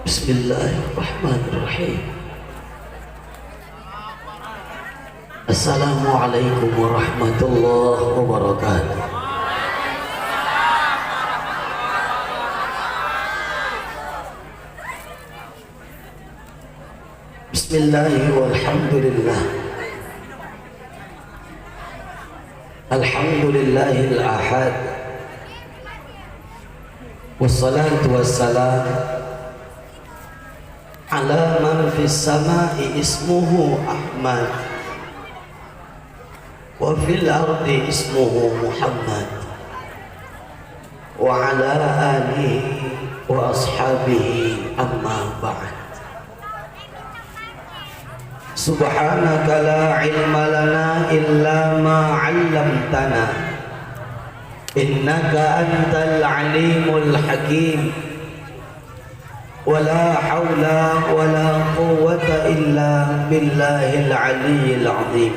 Bismillahirrahmanirrahim. Assalamualaikum warahmatullahi wabarakatuh. Bismillahirrahmanirrahim. Walhamdulillah. Alhamdulillahil ahad. Wassalatu wassalam ala man fis samai ismuhu Ahmad wa fil ardi ismuhu Muhammad wa ala alihi wa ashabihi amma ba'd. Subhanaka la ilma lana illa ma 'allamtana innaka antal alimul hakim. ولا حول ولا قوة إلا بالله العلي العظيم.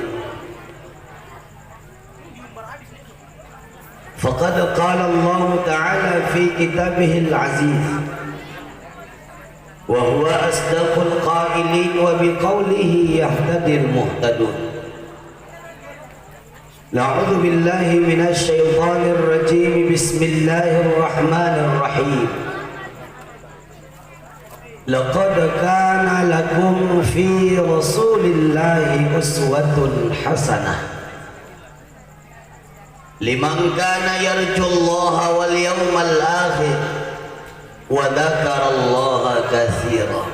فقد قال الله تعالى في كتابه العزيز وهو أصدق القائلين وبقوله يهتدي المهتدون. نعوذ بالله من الشيطان الرجيم. بسم الله الرحمن الرحيم. لقد كان لكم في رسول الله أسوة حسنة لمن كان يرجو الله واليوم الآخر وذكر الله كثيرا.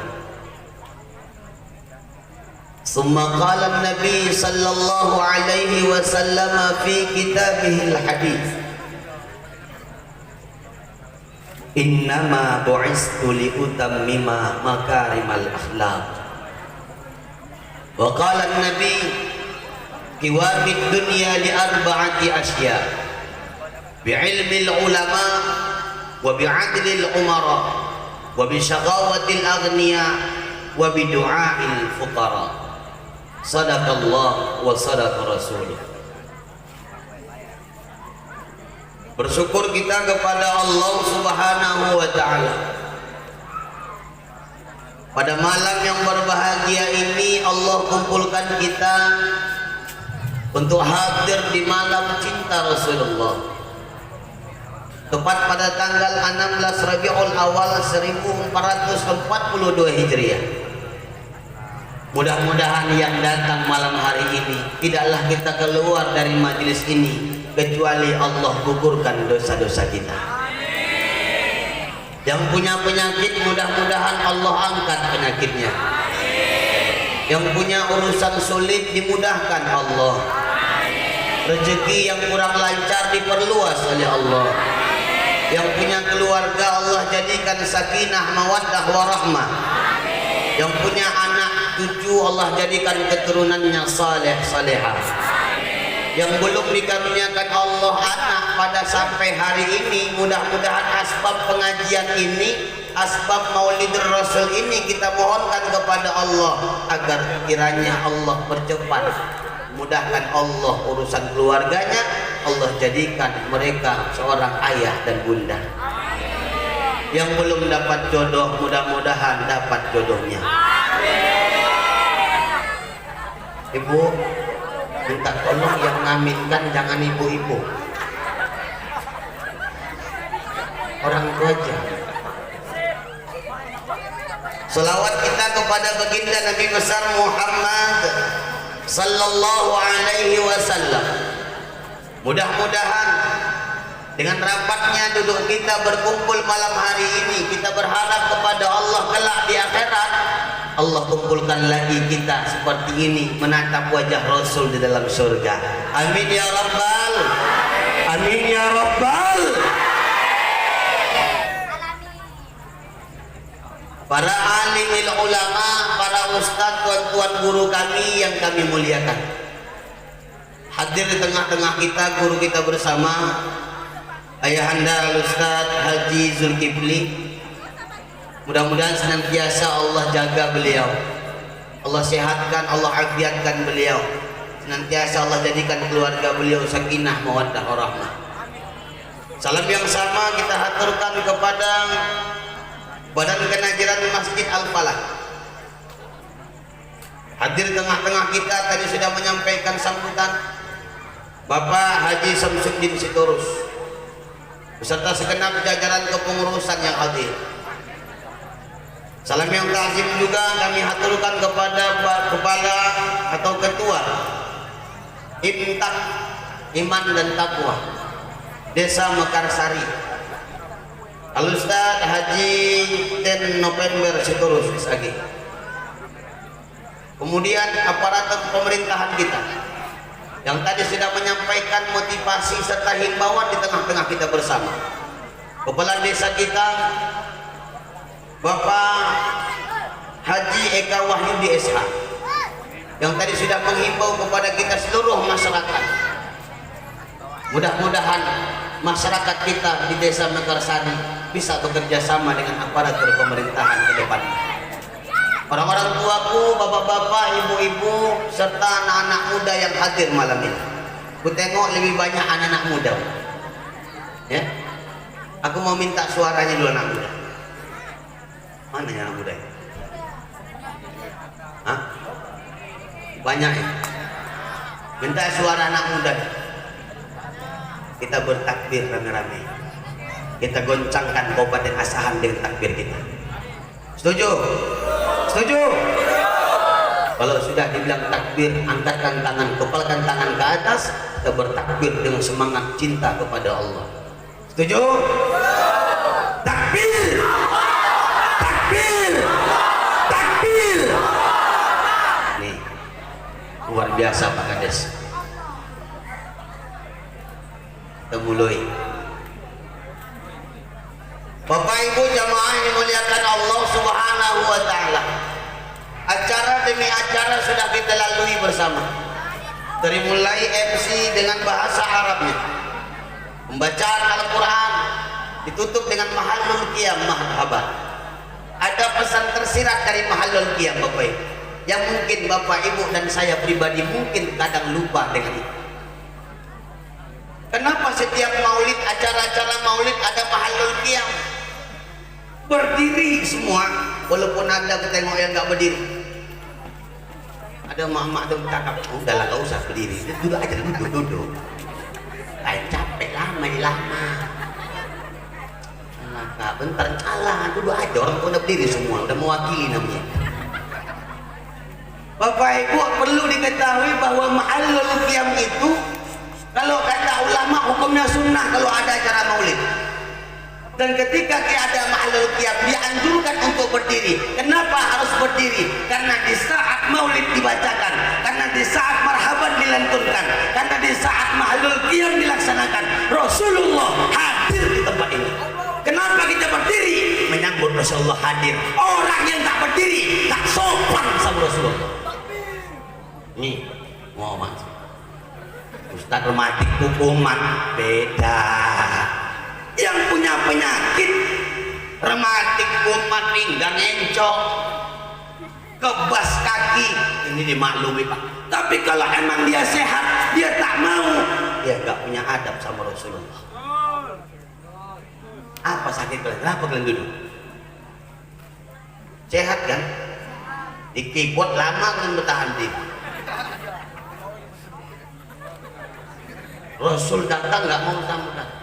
ثم قال النبي صلى الله عليه وسلم في كتابه الحديث innama bu'istu liutammima makarimal akhlaq. Wa qala an-nabi qiwamid dunya li arba'ati asya bi'ilmil ulama wa bi'adlil umara wa bi syaqawatil aghniya wa bi du'ail fuqara. Sadaqallah wa sadaqa rasuluh. Bersyukur kita kepada Allah Subhanahu wa ta'ala. Pada malam yang berbahagia ini Allah kumpulkan kita untuk hadir di malam cinta Rasulullah. Tepat pada tanggal 16 Rabiul Awal 1442 Hijriah. Mudah-mudahan yang datang malam hari ini tidaklah kita keluar dari majelis ini kecuali Allah gugurkan dosa-dosa kita. Amin. Yang punya penyakit mudah-mudahan Allah angkat penyakitnya. Amin. Yang punya urusan sulit dimudahkan Allah. Amin. Rezeki yang kurang lancar diperluas oleh Allah. Amin. Yang punya keluarga Allah jadikan sakinah, mawaddah, warahmah. Amin. Yang punya anak cucu Allah jadikan keturunannya saleh salehah. Yang belum dikaruniakan Allah anak pada sampai hari ini, mudah-mudahan asbab pengajian ini, asbab maulidur rasul ini kita mohonkan kepada Allah agar kiranya Allah percepat mudahkan Allah urusan keluarganya. Allah jadikan mereka seorang ayah dan bunda. Yang belum dapat jodoh mudah-mudahan dapat jodohnya. Ibu minta tolong yang ngaminkan jangan ibu-ibu, orang tua aja. Selawat kita kepada baginda Nabi besar Muhammad sallallahu alaihi wasallam. Mudah-mudahan dengan rapatnya duduk kita berkumpul malam hari ini, kita berharap kepada Allah kelak di akhirat Allah kumpulkan lagi kita seperti ini menatap wajah Rasul di dalam surga. Amin ya Rabbal. Amin ya Rabbal. Para alimil ulama, para ustaz, tuan-tuan guru kami yang kami muliakan, hadir di tengah-tengah kita guru kita bersama Ayahanda Ustaz Haji Zulkifli. Mudah-mudahan senantiasa Allah jaga beliau, Allah sehatkan, Allah afiatkan beliau, senantiasa Allah jadikan keluarga beliau sakinah mawaddah warahmah. Salam yang sama kita haturkan kepada Badan Kenajiran Masjid Al-Falah. Hadir tengah-tengah kita tadi sudah menyampaikan sambutan Bapak Haji Samsuddin Sitorus beserta segenap jajaran kepengurusan yang hadir. Salam yang ta'zim juga kami haturkan kepada kepala atau ketua Imtak Iman dan Takwa Desa Mekarsari, Al-Ustaz Haji 10 November Sitorus SAG. Kemudian aparatur pemerintahan kita yang tadi sudah menyampaikan motivasi serta himbauan di tengah-tengah kita bersama. Kepala desa kita Bapak Haji Eka Wahyudi SH yang tadi sudah menghimbau kepada kita seluruh masyarakat. Mudah-mudahan masyarakat kita di Desa Mekarsari bisa bekerja sama dengan aparatur pemerintahan ke depan. Orang-orang tuaku, bapak-bapak, ibu-ibu, serta anak-anak muda yang hadir malam ini. Ku tengok lebih banyak anak-anak muda. Ya, aku mau minta suaranya dulu anak muda. Mana yang anak muda? Hah? Banyak ya? Minta suara anak muda. Kita bertakbir rame-rame. Kita goncangkan Kabupaten Asahan dengan takbir kita. Setuju? Setuju? Kalau sudah dibilang takbir, angkatkan tangan, kepalkan tangan ke atas, kita bertakbir dengan semangat cinta kepada Allah. Setuju? Takbir! Takbir! Takbir! Nih, luar biasa Pak Kades. Kita mulai. Bapak Ibu jamaah yang dimuliakan Allah Subhanahu wa taala. Acara demi acara sudah kita lalui bersama. Dari mulai MC dengan bahasa Arabnya, pembacaan Al-Qur'an, ditutup dengan mahallul qiyam marhaban. Ada pesan tersirat dari mahallul qiyam Bapak Ibu, yang mungkin Bapak Ibu dan saya pribadi mungkin kadang lupa dengan itu. Kenapa setiap maulid, acara-acara maulid ada mahallul qiyam? Berdiri semua, walaupun ada ketengok yang nggak berdiri. Ada mak-mak tuh kakak, udahlah nggak usah berdiri, duduk aja, duduk. Lain capek lama. Nah, bentar kalah, duduk aja, orang tuh udah berdiri semua, udah mewakili namanya. Bapak Ibu perlu diketahui bahwa mahallul qiyam itu, kalau kata ulama hukumnya sunnah kalau ada acara maulid. Dan ketika ada mahallul qiyam dianjurkan untuk berdiri. Kenapa harus berdiri? Karena di saat maulid dibacakan, karena di saat marhaban dilantunkan, karena di saat mahallul qiyam dilaksanakan, Rasulullah hadir di tempat ini. Kenapa kita berdiri? Menyambut Rasulullah hadir. Orang yang tak berdiri tak sopan sama Rasulullah. Nih, Muhammad Ustaz rematik hukuman beda. Yang punya penyakit rematik kumat pinggang encok kebas kaki ini dimaklumi Pak. Tapi kalau emang dia sehat, dia tak mau, dia nggak punya adab sama Rasulullah. Apa sakit kalian? Kenapa kalian duduk? Sehat kan? Di keyboard lama kalian bertahan diri. Rasul datang nggak mau sambutan.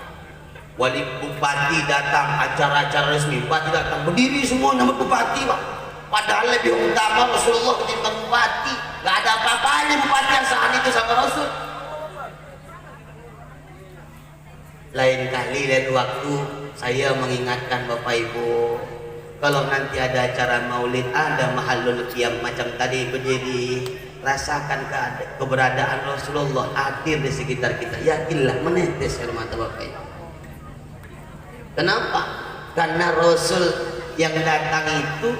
Wali bupati datang, acara-acara resmi bupati datang, berdiri semua nyambut bupati Pak. Padahal lebih utama Rasulullah ketimbang bupati. Nggak ada apa-apanya bupati yang saat itu sama Rasul. Lain kali, lain waktu saya mengingatkan Bapak Ibu, kalau nanti ada acara maulid, ada mahallul qiyam macam tadi berdiri, rasakan keberadaan Rasulullah hadir di sekitar kita. Yakinlah, menetes air mata Bapak Ibu. Kenapa? Karena Rasul yang datang itu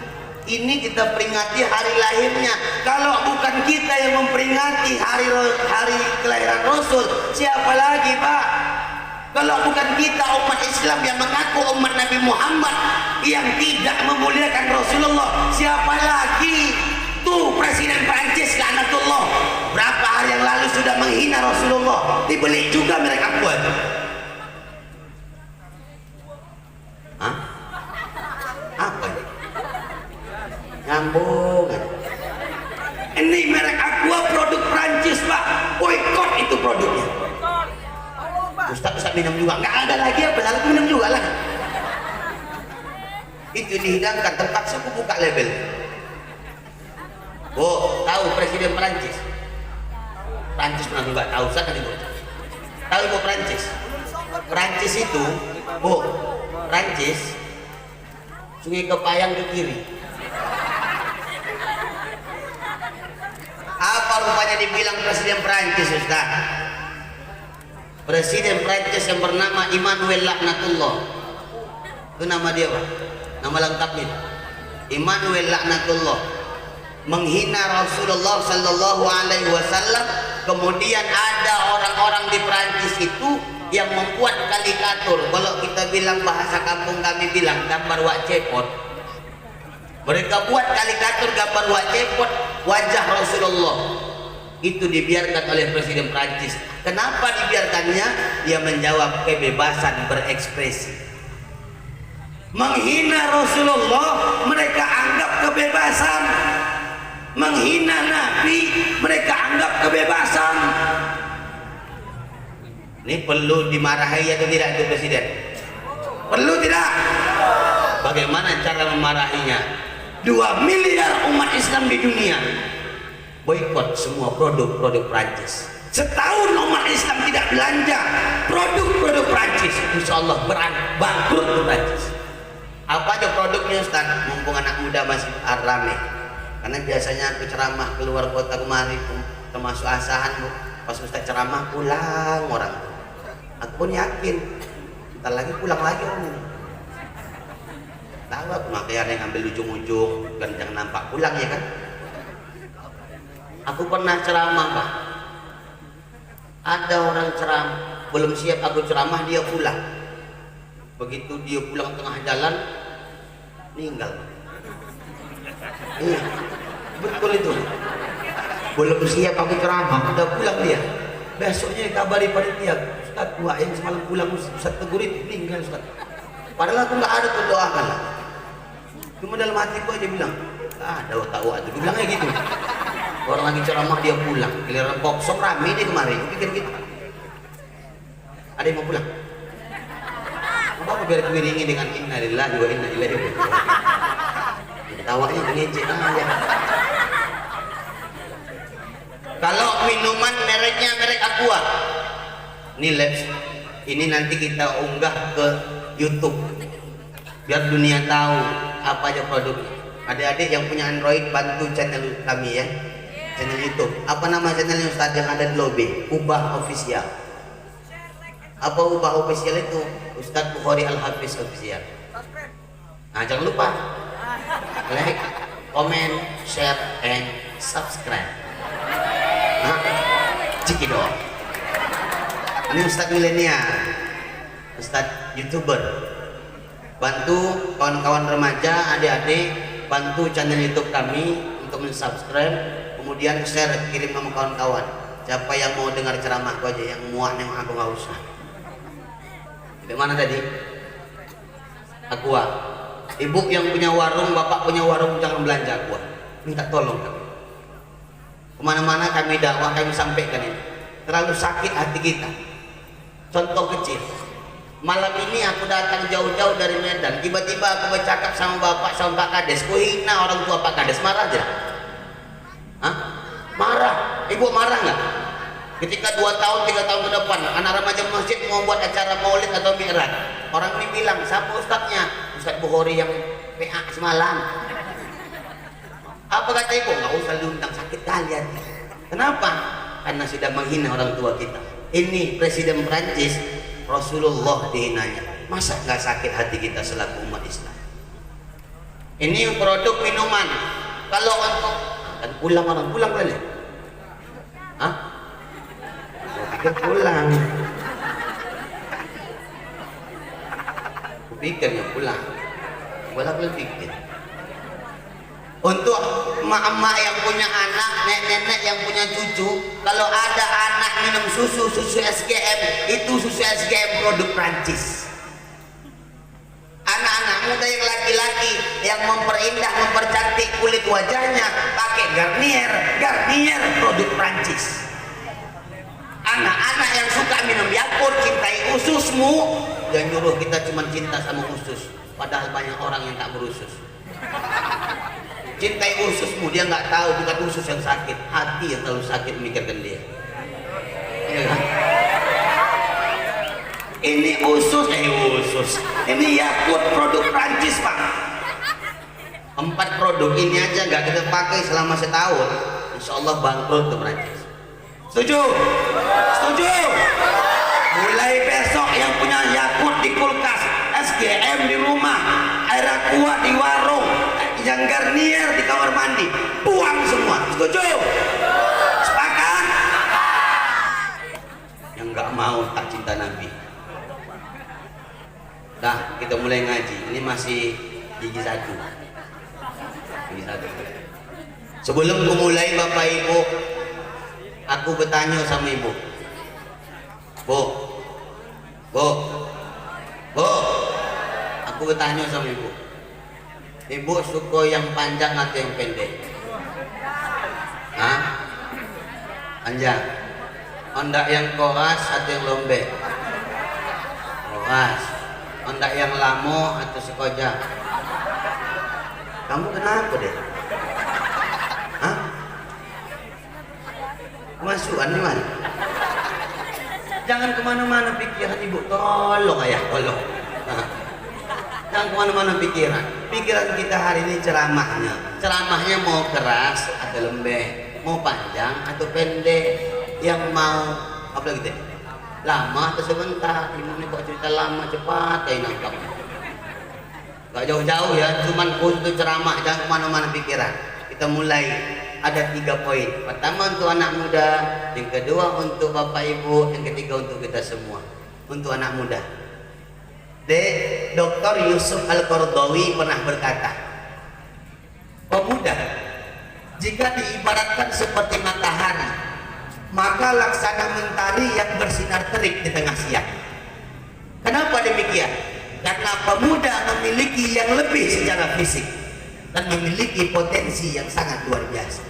Ini kita peringati hari lahirnya. Kalau bukan kita yang memperingati hari kelahiran Rasul, siapa lagi, Pak? Kalau bukan kita umat Islam yang mengaku umat Nabi Muhammad yang tidak memuliakan Rasulullah, siapa lagi? Tuh Presiden Prancis laknatullah berapa hari yang lalu sudah menghina Rasulullah, dibeli juga mereka buat. Hah? Apa ini? Nyambung. Ini merek Aqua produk Prancis, Pak. Boykot itu produknya. Ustaz minum juga, nggak ada lagi apa lagi minum juga lah. Itu dihidangkan, terpaksa aku buka label. Oh, tahu Presiden Prancis? Prancis pernah nggak tahu, saya kan itu. Tahu Bu Prancis? Prancis itu, Bu, Prancis, Sungai Kepayang ke kiri. Apa rupanya dibilang Presiden Prancis, Ustaz? Presiden Prancis yang bernama Emmanuel Laknatullah. Itu nama dia, Pak. Nama lengkapnya Emmanuel Laknatullah. Menghina Rasulullah Sallallahu Alaihi Wasallam. Kemudian ada orang-orang di Prancis itu yang membuat karikatur. Kalau kita bilang bahasa kampung kami bilang gambar wak cepot. Mereka buat karikatur gambar wak cepot wajah Rasulullah. Itu dibiarkan oleh Presiden Prancis. Kenapa dibiarkannya? Dia menjawab kebebasan berekspresi. Menghina Rasulullah mereka anggap kebebasan, menghina Nabi mereka anggap kebebasan. Ini perlu dimarahi atau tidak itu Presiden? Perlu tidak? Bagaimana cara memarahinya? 2 miliar umat Islam di dunia boikot semua produk-produk Prancis. Setahun umat Islam tidak belanja produk-produk Prancis, insya Allah bangkrut tuh Prancis. Apa aja produknya, Ustaz? Mumpung anak muda masih rame. Karena biasanya aku ceramah keluar kota kemari, termasuk asahan, Bu. Pas Ustaz ceramah pulang orang. Aku pun yakin ntar lagi pulang lagi orang ini. Tahu aku makanya ada yang ambil ujung-ujung dan jangan nampak pulang, ya kan? Aku pernah ceramah, Pak. Ada orang ceramah, belum siap aku ceramah dia pulang. Begitu dia pulang tengah jalan, meninggal. Iya, betul itu. Belum siap aku ceramah, udah pulang dia. Besoknya kabari panitia, Ustaz, wah yang semalam pulang Ustaz tegur itu meninggal, Ustaz. Padahal aku nggak ada tuh doakan lah. Cuma dalam hatiku aja bilang, ada otak itu, bilangnya gitu. Orang lagi ceramah dia pulang, giliran boksong rame dia kemari, pikir gitu. Ada yang mau pulang? Apa biar kuiringi dengan inna lillahi wa inna ilaihi raji'un. Tawanya ngejek aja. Kalau minuman mereknya merek Aqua, ini Labs, ini nanti kita unggah ke YouTube biar dunia tahu apa aja produknya. Adik-adik yang punya Android bantu channel kami ya, channel YouTube. Apa nama channelnya Ustaz yang ada di lobby? Ubah Official. Apa Ubah Official itu? Ustaz Bukhari Al-Hafiz Official. Nah jangan lupa like, comment, share, and subscribe. Nah, cikidot. Ini Ustaz milenial, Ustaz YouTuber. Bantu kawan-kawan remaja, adik-adik, bantu channel YouTube kami untuk mensubscribe, kemudian share, kirim sama kawan-kawan. Siapa yang mau dengar ceramahku aja, yang muak nengok aku nggak usah. Di mana tadi? Aqua. Ibu yang punya warung, bapak punya warung, jangan belanja Aqua. Minta tolong kami. Kemana-mana kami dakwah, kami sampaikan ini. Terlalu sakit hati kita. Contoh kecil. Malam ini aku datang jauh-jauh dari Medan. Tiba-tiba aku bercakap sama bapak sama Pak Kades. Ku hina orang tua Pak Kades, marah aja. Hah? Marah. Ibu marah nggak? Ketika 2 tahun, 3 tahun ke depan, anak remaja masjid mau buat acara maulid atau mi'raj, orang ini bilang, siapa ustadznya? Ustadz Bukhari yang PA semalam. Apa kata ibu? Nggak usah diundang, sakit kalian. Kenapa? Karena sudah menghina orang tua kita. Ini Presiden Prancis, Rasulullah dihinanya. Masa nggak sakit hati kita selaku umat Islam? Ini produk minuman. Kalau untuk dan pulang orang pulang kali. Hah? Pikir pulang. Pikirnya pulang. Bolak-balik pikir. Untuk emak-emak yang punya anak, nenek-nenek yang punya cucu, kalau ada anak minum susu SGM, itu susu SGM produk Prancis. Anak-anak muda yang laki-laki yang memperindah, mempercantik kulit wajahnya pakai Garnier produk Prancis. Anak-anak yang suka minum Yakult, cintai ususmu, yang nyuruh kita cuma cinta sama usus, padahal banyak orang yang tak berusus. Cintai ususmu, dia nggak tahu bukan usus yang sakit, hati yang terlalu sakit memikirkan dia. Ya kan? Ini usus, ini Yakult produk Prancis pak. 4 produk ini aja nggak kita pakai selama setahun, insya Allah bangkrut ke Prancis. Setuju? Setuju? Mulai besok yang punya Yakult di kulkas, SGM di rumah, air aqua di warung, yang Garnier di kamar mandi, buang semua. Setuju? Sepakat? Yang nggak mau tak cinta Nabi. Dah, kita mulai ngaji. Ini masih gigi 1. Gigi 1. Sebelum mulai Bapak Ibu, aku bertanya sama Ibu. Bu, aku bertanya sama Ibu. Ibu suka yang panjang atau yang pendek? Hah? Panjang. Ondak yang koras atau yang lombe? Koras. Ondak yang lamo atau sekoja? Kamu kenapa deh? Hah? Masukan di mana? Jangan kemana-mana pikiran Ibu, tolong ayah, tolong. Jangan kemana-mana pikiran. Pikiran kita hari ini ceramahnya mau keras atau lembek, mau panjang atau pendek, yang mau apa lagi deh? Lama atau sebentar. Ini kok cerita lama cepat kayak nangkap. Gak jauh-jauh ya, cuman untuk ceramah, jangan kemana-mana pikiran. Kita mulai, ada 3 poin. Pertama untuk anak muda, yang kedua untuk Bapak Ibu, yang ketiga untuk kita semua. Untuk anak muda, Dr. Yusuf Al-Qaradawi pernah berkata, pemuda jika diibaratkan seperti matahari, maka laksana mentari yang bersinar terik di tengah siang. Kenapa demikian? Karena pemuda memiliki yang lebih secara fisik dan memiliki potensi yang sangat luar biasa.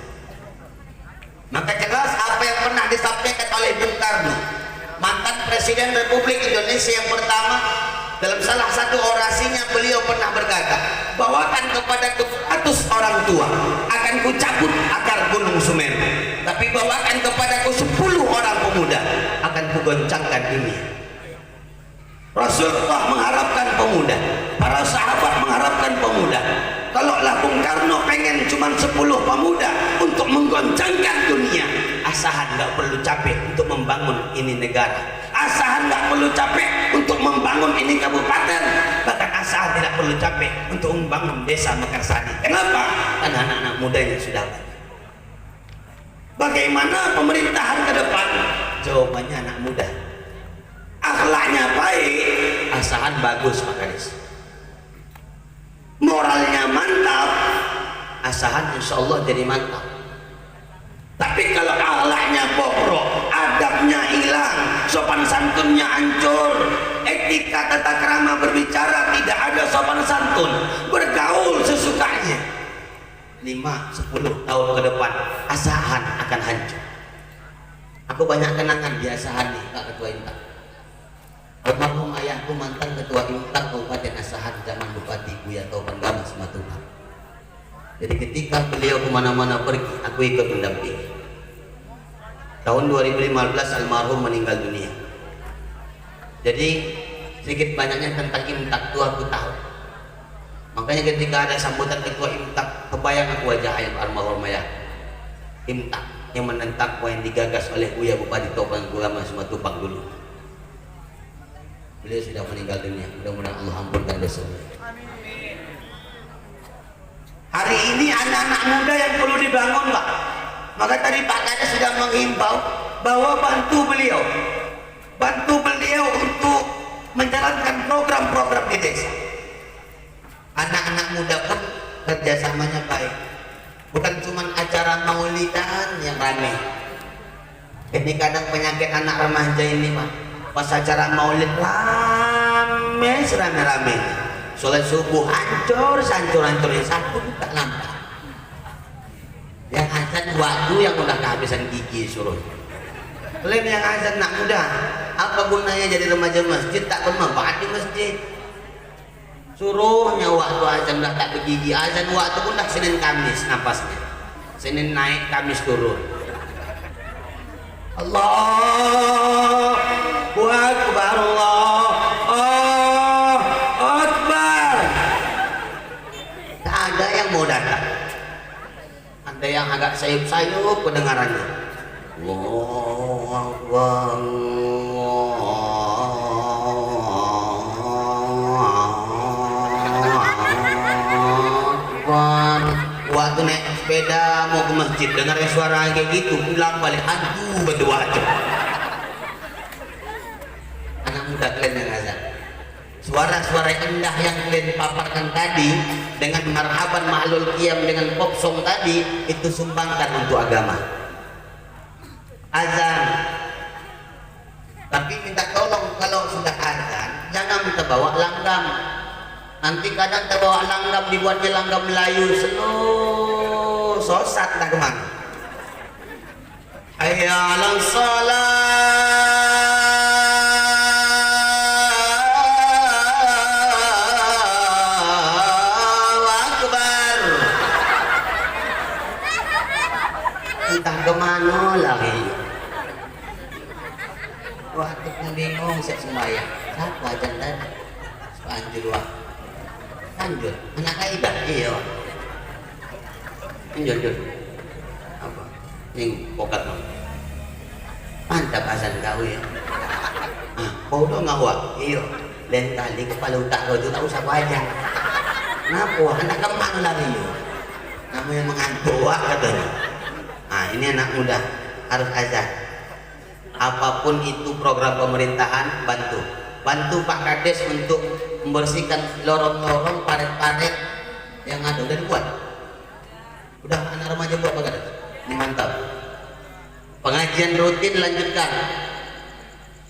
Maka jelas apa yang pernah disampaikan oleh Bung Karno, mantan Presiden Republik Indonesia yang pertama, dalam salah satu orasinya beliau pernah berkata, bawakan kepada 100 orang tua akan kucabut akar gunung Sumeru, tapi bawakan kepadaku 10 orang pemuda akan kugoncangkan dunia. Rasulullah mengharapkan pemuda, para sahabat mengharapkan pemuda. Kalaulah Bung Karno pengen cuma 10 pemuda untuk menggoncangkan dunia, asahan nggak perlu capek untuk membangun ini negara, asahan nggak perlu capek untuk membangun ini kabupaten, bahkan asahan tidak perlu capek untuk membangun desa Mekarsari. Kenapa? Karena anak-anak mudanya sudah banyak. Bagaimana pemerintahan ke depan? Jawabannya anak muda. Akhlaknya baik, asahan bagus Pak Kadis. Moralnya mantap, asahan insya Allah jadi mantap. Tapi kalau akhlaknya bobrok, adabnya hilang, sopan santunnya hancur, etika tata krama berbicara tidak ada sopan santun, bergaul sesukanya, 5-10 tahun ke depan asahan akan hancur. Aku banyak kenangan di asahan nih Kak Ketua Intak. Almarhum ayahku mantan Ketua Intak Kabupaten Asahan zaman Bupati Buya Topan Gama Simatupang. Jadi ketika beliau kemana-mana pergi, aku ikut mendampingi. Tahun 2015 almarhum meninggal dunia. Jadi sedikit banyaknya tentang Imtak itu aku tahu. Makanya ketika ada sambutan Ketua Imtak, kebayang aku wajah ayah almarhum ayah Imtak yang menentang yang digagas oleh Buya Bupati Topan Gama Simatupang dulu. Beliau sudah meninggal dunia, mudah-mudahan Allah ampunkan dosanya. Hari ini anak-anak muda yang perlu dibangun, Pak. Maka tadi Pak Kades sudah menghimbau bahwa bantu beliau untuk menjalankan program-program di desa. Anak-anak muda pun kerjasamanya baik. Bukan cuma acara maulidan yang ramai. Ini kadang penyakit anak remaja ini, Pak. Pas acara maulid rame serame-rame. Sholat subuh hancur-hancurnya satu buka lampu. Yang azan waktu yang udah kehabisan gigi suruh. Kalian yang azan nak muda, apa gunanya jadi remaja masjid tak bermanfaat di masjid? Suruhnya waktu azan dah tak bergigi, azan waktu pun dah Senin Kamis napasnya. Senin naik, Kamis turun. Allahu Akbar, Allahu Akbar. Tak ada yang mau datang. Ada yang agak sayup-sayup pendengarannya. Allahu Akbar. Waktu naik sepeda mau ke masjid dengar suara kayak gitu, pulang balik hantu berdua aja. Anak muda kalian yang azan, suara-suara indah yang kalian paparkan tadi dengan marhaban ma'lul qiyam dengan pop song tadi, itu sumbangkan untuk agama. Azan, tapi minta tolong kalau sudah azan jangan minta bawa langgam. Nanti kadang terbawa langgam, dibuatnya langgam Melayu seluruh sosat dah kemana. Hayya 'alas Allahu Akbar. Entah kemana lagi. Wah, aku bingung siap sembahyang. Siapa ajan tadi? Sepanjul waktu. Lanjut, anak kaidah, iya. Lanjut, apa? Ini pokat lo. Mantap azan kau ya. Kau udah ngawak, iya. Dan tali kepala utak kau itu tak usah wajah. Kenapa? Anak kemang lagi yo. Namanya mengantuk katanya. Ini anak muda harus azan. Apapun itu program pemerintahan, bantu Pak Kades untuk membersihkan lorong-lorong, paret-paret yang ada. Udah dibuat, udah anak remaja buat Pak Kades. Ini mantap. Pengajian rutin lanjutkan,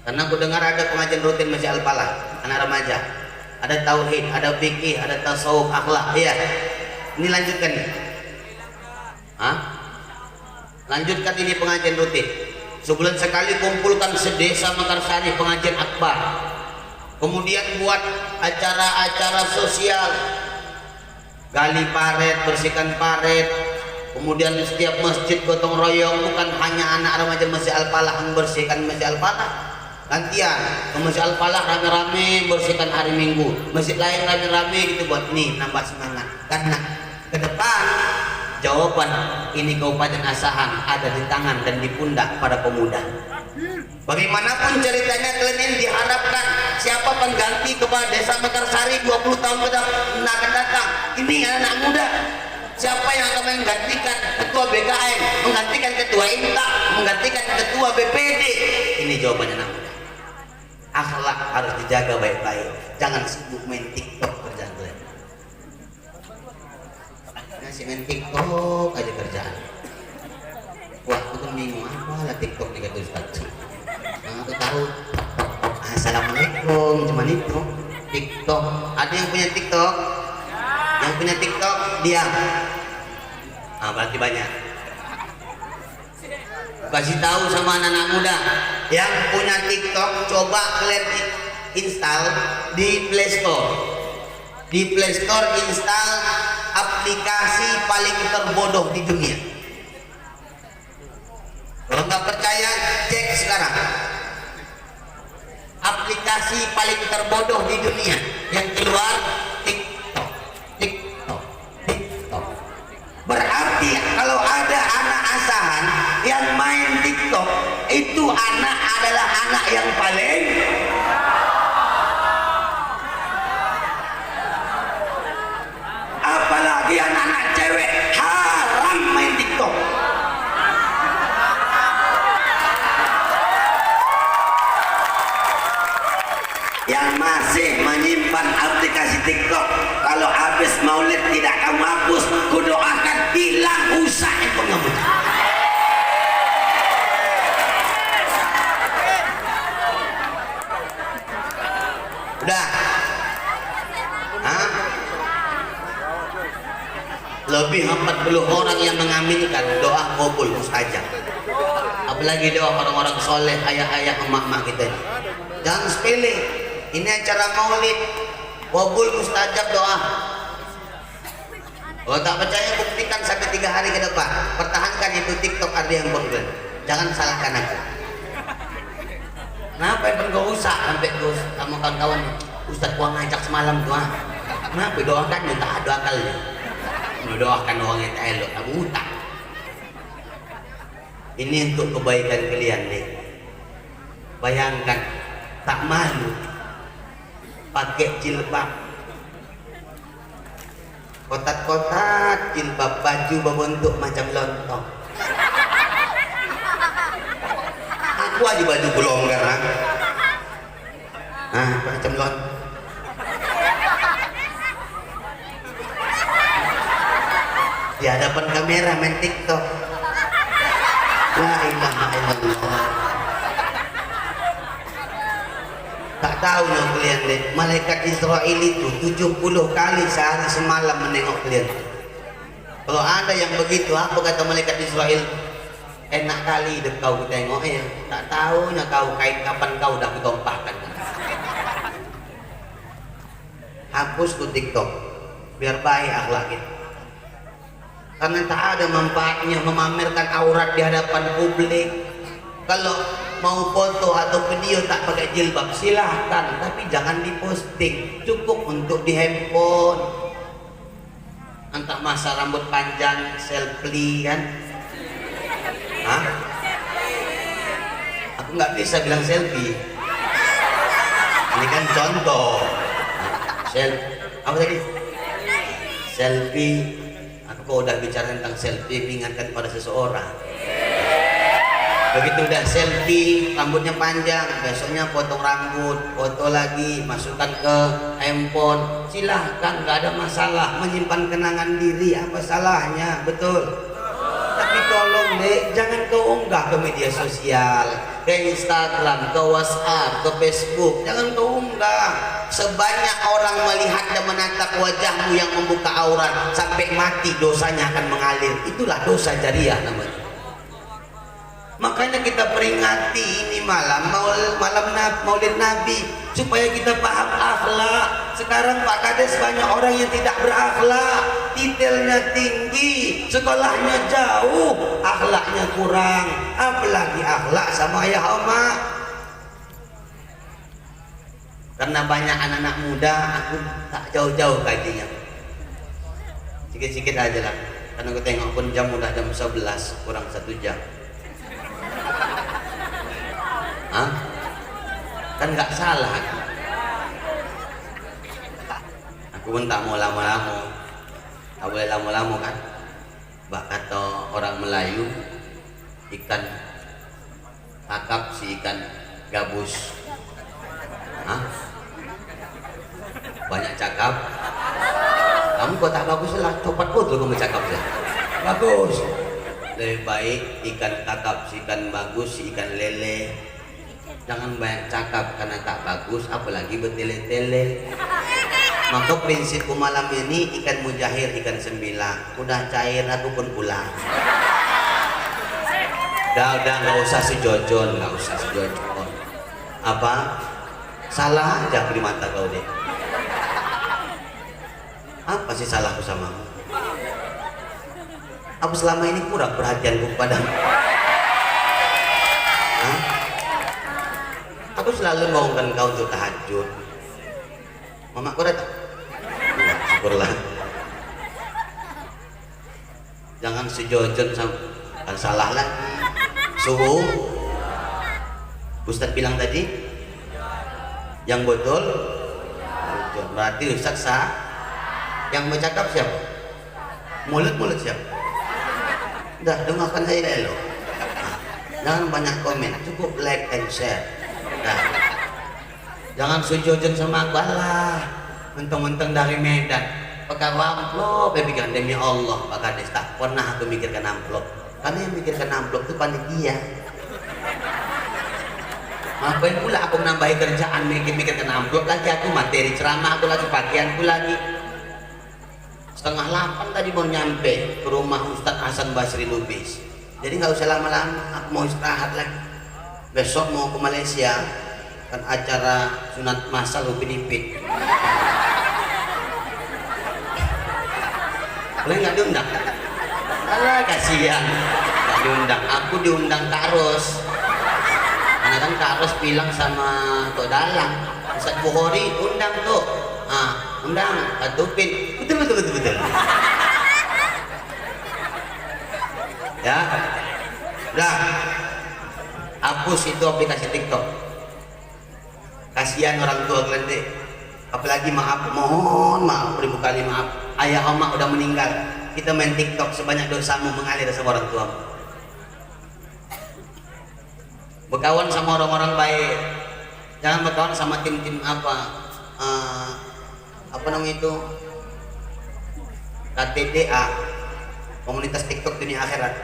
karena aku dengar ada pengajian rutin Masjid Al-Falah anak remaja, ada tauhid, ada fikih, ada tasawuf, akhlak. Iya, ini lanjutkan nih. Lanjutkan ini pengajian rutin. Sebulan sekali kumpulkan sedesa Mekarsari pengajian akbar. Kemudian buat acara-acara sosial, gali paret, bersihkan paret. Kemudian setiap masjid gotong royong, bukan hanya anak remaja Masjid Al-Falah membersihkan Masjid Al-Falah, gantian ke Masjid Al-Falah rame-rame bersihkan hari Minggu, masjid lain rame-rame gitu, buat nih nambah semangat. Karena ke depan jawaban ini Kabupaten Asahan ada di tangan dan di pundak para pemuda. Bagaimanapun ceritanya, kalian diharapkan siapa pengganti kepala desa Mekarsari 20 tahun ke depan akan datang. Ini anak muda. Siapa yang akan menggantikan ketua BKN, menggantikan ketua INTA, menggantikan ketua BPD? Ini jawabannya anak muda. Akhlak harus dijaga baik-baik. Jangan sibuk main TikTok kerjaan kalian. Ngasih main TikTok aja kerjaan. Wah, aku bingung apa lah TikTok nih kata Ustaz. Aku tahu. Assalamualaikum, cuman itu TikTok. Ada yang punya TikTok? Yang punya TikTok diam. Berarti banyak. Kasih tahu sama anak-anak muda yang punya TikTok, coba kalian install di Play Store. Di Play Store install aplikasi paling terbodoh di dunia. Kalau nggak percaya, cek sekarang. Aplikasi paling terbodoh di dunia yang keluar TikTok. Berarti kalau ada anak asahan yang main TikTok, itu anak adalah anak yang paling apalagi anak-anak masih menyimpan aplikasi TikTok, kalau habis maulid tidak kamu hapus, kudoakan hilang usah itu kamu. Udah. Hah? Lebih 40 orang yang mengaminkan doa kabul mustajab. Apalagi doa orang-orang soleh, ayah-ayah, emak-emak kita ini. Jangan sepele. Ini acara maulid, kabul mustajab doa. Kalau tak percaya buktikan sampai 3 hari ke depan. Pertahankan itu TikTok ada yang bongkar. Jangan salahkan aku. Kenapa yang gak usah sampai terus sama kawan-kawan Ustaz gua ngajak semalam tuh kenapa doakan minta ada akalnya mendoakan orang yang tak elok kamu utang. Ini untuk kebaikan kalian nih. Bayangkan tak malu pakai jilbab kotak-kotak, jilbab baju berbentuk macam lontong. Aku aja baju belonggar macam lontong. Di hadapan kamera main TikTok. La ilaha illallah. Tak tahu no kalian deh, malaikat Israel itu 70 kali sehari semalam menengok kalian. Kalau ada yang begitu, apa kata malaikat Israel? Enak kali hidup kau tengok ya. Tak tahunya kau kait kapan kau dah kutompahkan. Hapus tuh TikTok biar baik akhlak kita. Karena tak ada manfaatnya memamerkan aurat di hadapan publik. Kalau mau foto atau video tak pakai jilbab silahkan, tapi jangan diposting, cukup untuk di handphone. Entah masa rambut panjang selfie kan. Hah? Aku nggak bisa bilang selfie. Ini kan contoh. Apa tadi? Selfie. Aku udah bicara tentang selfie, ingatkan pada seseorang. Begitu udah selfie, rambutnya panjang, besoknya potong rambut, foto lagi, masukkan ke handphone. Silahkan, nggak ada masalah. Menyimpan kenangan diri, apa salahnya? Betul. Tapi tolong deh, jangan kau unggah ke media sosial, ke Instagram, ke WhatsApp, ke Facebook. Jangan kau unggah. Sebanyak orang melihat dan menatap wajahmu yang membuka aurat, sampai mati dosanya akan mengalir. Itulah dosa jariah namanya. Makanya kita peringati ini malam Maulid Nabi supaya kita paham akhlak. Sekarang Pak Kades banyak orang yang tidak berakhlak, titelnya tinggi, sekolahnya jauh, akhlaknya kurang, apalagi akhlak sama ayah oma. Karena banyak anak-anak muda, aku tak jauh-jauh kajinya, sikit-sikit aja lah. Karena aku tengok pun jam udah jam 11 kurang 1 jam. Hah? Kan nggak salah aku pun tak mau lama-lama. Tak boleh lama-lama kan. Bak kata orang Melayu, ikan kakap si ikan gabus. Hah? Banyak cakap. Kamu kok tak bagus lah, copat kau tuh kamu cakap ya. Bagus. Lebih baik ikan kakap si ikan bagus, si ikan lele. Jangan banyak cakap karena tak bagus, apalagi bertele-tele. Maka prinsipku malam ini ikan mujahir, ikan sembilan. Udah cair aku pun pulang. Udah nggak usah sejojon, nggak usah sejojon. Apa? Salah aja di mata kau deh. Apa sih salahku samamu? Aku selama ini kurang perhatianku padamu. Hah? Aku selalu ngomongkan kau untuk tahajud. Mamaku datang. Syukurlah. Jangan sejojon kan salah lagi. Suhu. Ustadz bilang tadi yang betul. Berarti Ustadz sah. Yang bercakap siapa? Mulut siapa? Udah dengarkan saya dulu. Jangan banyak komen, cukup like and share. Nah, Jangan sujojen sama aku, alah menteng-menteng dari Medan pakai amplop, pikirkan demi Allah Pak Kades, tak pernah aku mikirkan amplop, karena yang mikirkan amplop itu panitia. Ngapain pula aku menambahi kerjaan mikir-mikirkan amplop lagi, aku materi ceramah aku lagi, pakaianku lagi. 7:30 tadi mau nyampe ke rumah Ustadz Hasan Basri Lubis, jadi nggak usah lama-lama, aku mau istirahat lagi. Besok mau ke Malaysia, kan acara sunat masal Upin Ipin. Boleh nggak diundang? Alah kasihan, nggak diundang. Aku diundang Kak Ros, karena kan Kak Ros bilang sama Tok Dalang, Ustadz Bukhari undang tuh, undang Kak Upin, betul. Ya, udah, hapus itu aplikasi TikTok. Kasihan orang tua kelente, apalagi maaf, mohon maaf, beribu kali maaf, ayah oma udah meninggal, kita main TikTok sebanyak dosamu mengalir sama orang tua. Berkawan sama orang-orang baik, jangan berkawan sama tim-tim apa namanya itu, KTDA, komunitas TikTok dunia akhirat.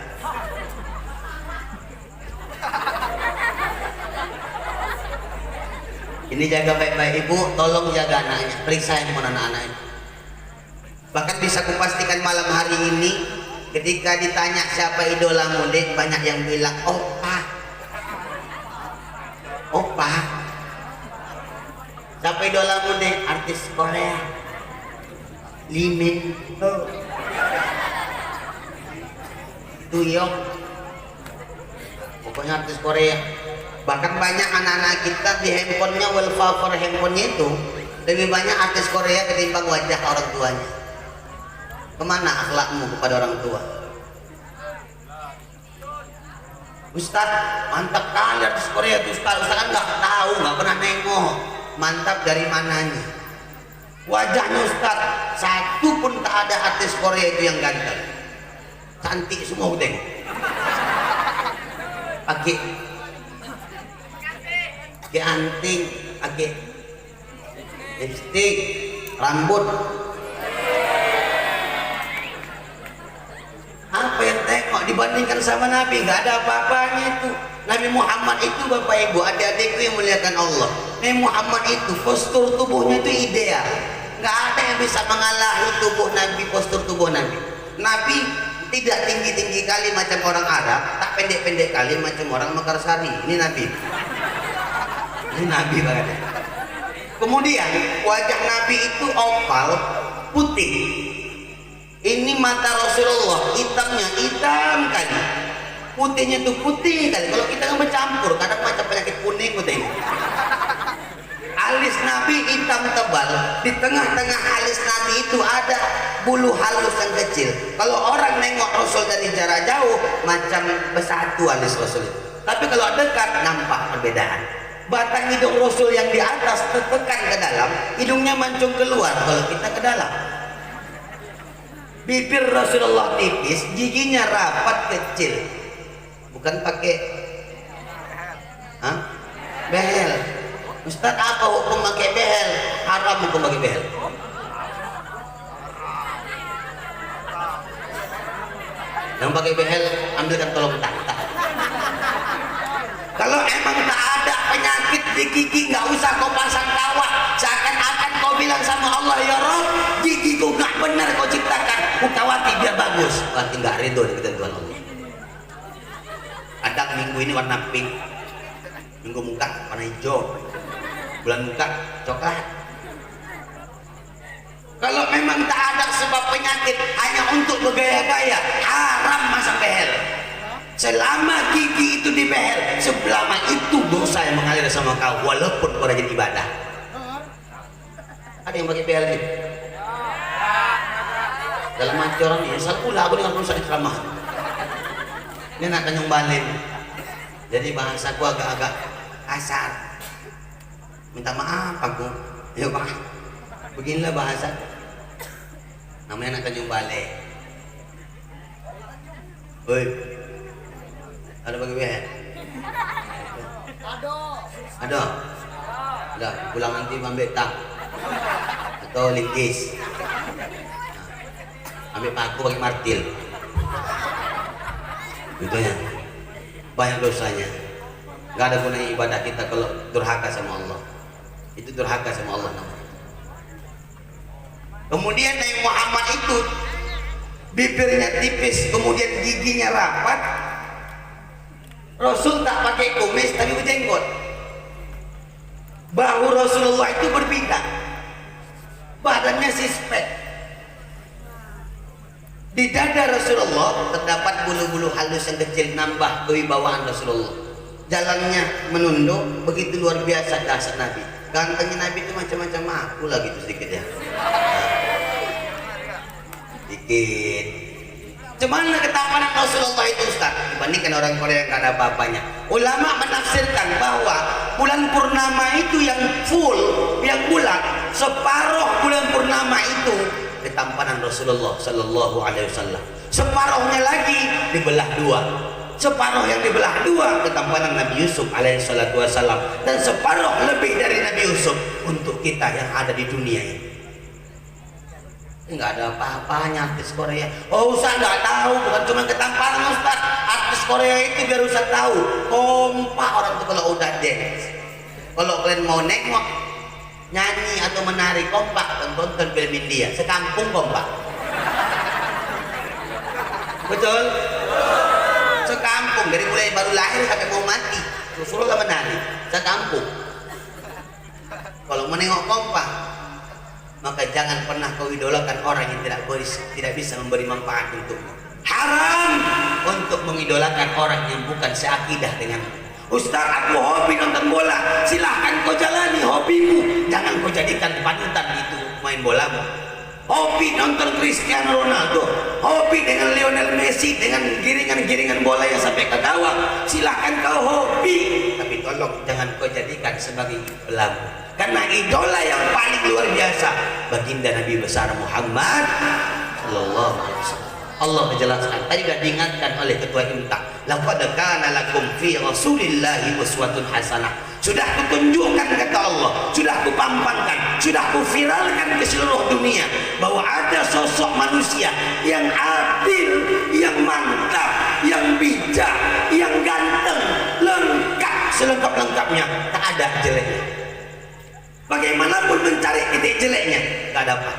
Ini jaga baik-baik, ibu tolong jaga anaknya, periksa handphone anak-anaknya. Bahkan bisa kupastikan malam hari ini ketika ditanya siapa idolamu, Dek, banyak yang bilang Oppa. Siapa idolamu, Dek? Artis Korea, Lee Min Ho, Tuyok, pokoknya artis Korea. Bahkan banyak anak-anak kita di handphonenya, wallpaper handphonenya itu lebih banyak artis Korea ketimbang wajah orang tuanya. Kemana akhlakmu kepada orang tua? Ustadz, mantap kali artis Korea itu Ustadz kan nggak tahu, nggak pernah nengok. Mantap dari mananya? Wajahnya Ustadz, satu pun tak ada artis Korea itu yang ganteng, cantik semua aku tengok. Pakai anting, pakai lipstick, rambut. Apa yang tengok dibandingkan sama Nabi? Nggak ada apa-apanya itu. Nabi Muhammad itu, Bapak Ibu, adik-adikku yang muliakan Allah, Nabi Muhammad itu postur tubuhnya itu ideal. Nggak ada yang bisa mengalahi tubuh Nabi, postur tubuh Nabi. Nabi tidak tinggi-tinggi kali macam orang Arab, tak pendek-pendek kali macam orang Mekarsari. Ini Nabi. Ini Nabi banget. Kemudian wajah Nabi itu oval, putih. Ini mata Rasulullah, hitamnya hitam kali, putihnya tuh putih kali. Kalau kita kan bercampur, kadang macam penyakit kuning gitu. Alis Nabi hitam tebal, di tengah-tengah alis Nabi itu ada bulu halus yang kecil. Kalau orang nengok Rasul dari jarak jauh macam bersatu alis Rasul itu. Tapi kalau dekat nampak perbedaan. Batang hidung Rasul yang di atas tertekan ke dalam, hidungnya mancung keluar kalau kita ke dalam. Bibir Rasulullah tipis, giginya rapat kecil. Bukan pakai behel. Ustadz, apa hukum pakai behel? Haram hukum pakai behel. Yang pakai behel ambilkan tolong tata. Kalau emang tak ada penyakit di gigi, nggak usah kau pasang kawat. Seakan-akan kau bilang sama Allah, ya Rob, gigiku nggak benar kau ciptakan, ku kawati biar bagus. Berarti nggak ridho dengan ketentuan Allah. Kadang minggu ini warna pink, minggu muka warna hijau, bulan muka coklat. Kalau memang tak ada sebab penyakit, hanya untuk bergaya-gaya, haram masang behel. Selama gigi itu di behel, selama itu dosa yang mengalir sama kau, walaupun kau rajin ibadah. Ada yang pakai behel gitu? Dalam hati orang ini, asal pula aku dengan rusak di ceramah. Ini nak Tanjung Balin, jadi bahasaku agak-agak kasar. Minta maaf aku, ya Pak. Beginilah bahasa. Namanya anak Tanjung Balin. Woi, ada bagi behel? Ada. Udah pulang nanti ambil tang atau linggis, ambil paku pakai martil, gitu ya. Banyak dosanya. Gak ada gunanya ibadah kita kalau durhaka sama Allah. Itu durhaka sama Allah namanya. Kemudian Nabi Muhammad itu bibirnya tipis, kemudian giginya rapat. Rasul tak pakai kumis tapi berjenggot. Bahu Rasulullah itu berbeda, badannya sispek. Di dada Rasulullah terdapat bulu-bulu halus yang kecil, nambah kewibawaan Rasulullah. Jalannya menunduk, begitu luar biasa dasar Nabi. Gantengnya Nabi itu macam-macam aku lah gitu sedikit ya. Dikit. Cuman ketampanan Rasulullah itu Ustaz dibandingkan orang Korea yang gak ada apa-apanya. Ulama menafsirkan bahwa bulan purnama itu yang full, yang bulat, separuh bulan purnama itu ketampanan Rasulullah Sallallahu Alaihi Wasallam. Separuhnya lagi dibelah dua. Separuh yang dibelah dua ketampanan Nabi Yusuf Alaihi Wasallam, dan separuh lebih dari Nabi Yusuf untuk kita yang ada di dunia ini. Nggak ada apa-apanya artis Korea. Oh Ustaz nggak tahu, bukan cuma ketampanan Ustaz. Artis Korea itu biar Ustaz tahu, kompak orang itu kalau udah dance. Kalau kalian mau nengok nyanyi atau menari kompak, tonton film India, sekampung kompak. Betul? Sekampung dari mulai baru lahir sampai mau mati, Rasulullah menari sekampung. Kalau menengok kompak, maka jangan pernah kau idolakan orang yang tidak bisa memberi manfaat untukmu. Haram untuk mengidolakan orang yang bukan seakidah denganmu. Ustaz, aku hobi nonton bola. Silahkan kau jalani hobimu, jangan kau jadikan panutan itu main bolamu. Hobi nonton Cristiano Ronaldo, hobi dengan Lionel Messi, dengan giringan-giringan bola yang sampai ke gawang, silahkan kau hobi, tapi tolong jangan kau jadikan sebagai belamu. Karena idola yang paling luar biasa baginda Nabi besar Muhammad Sallallahu Alaihi Wasallam. Allah menjelaskan, tadi sudah diingatkan oleh ketua IMTA, laqad kana lakum fi Rasulillahi uswatun hasanah. Sudah kutunjukkan kata Allah, sudah kupampangkan, sudah kuviralkan ke seluruh dunia bahwa ada sosok manusia yang adil, yang mantap, yang bijak, yang ganteng, lengkap selengkap-lengkapnya, tak ada jeleknya. Bagaimanapun mencari titik jeleknya, tak dapat.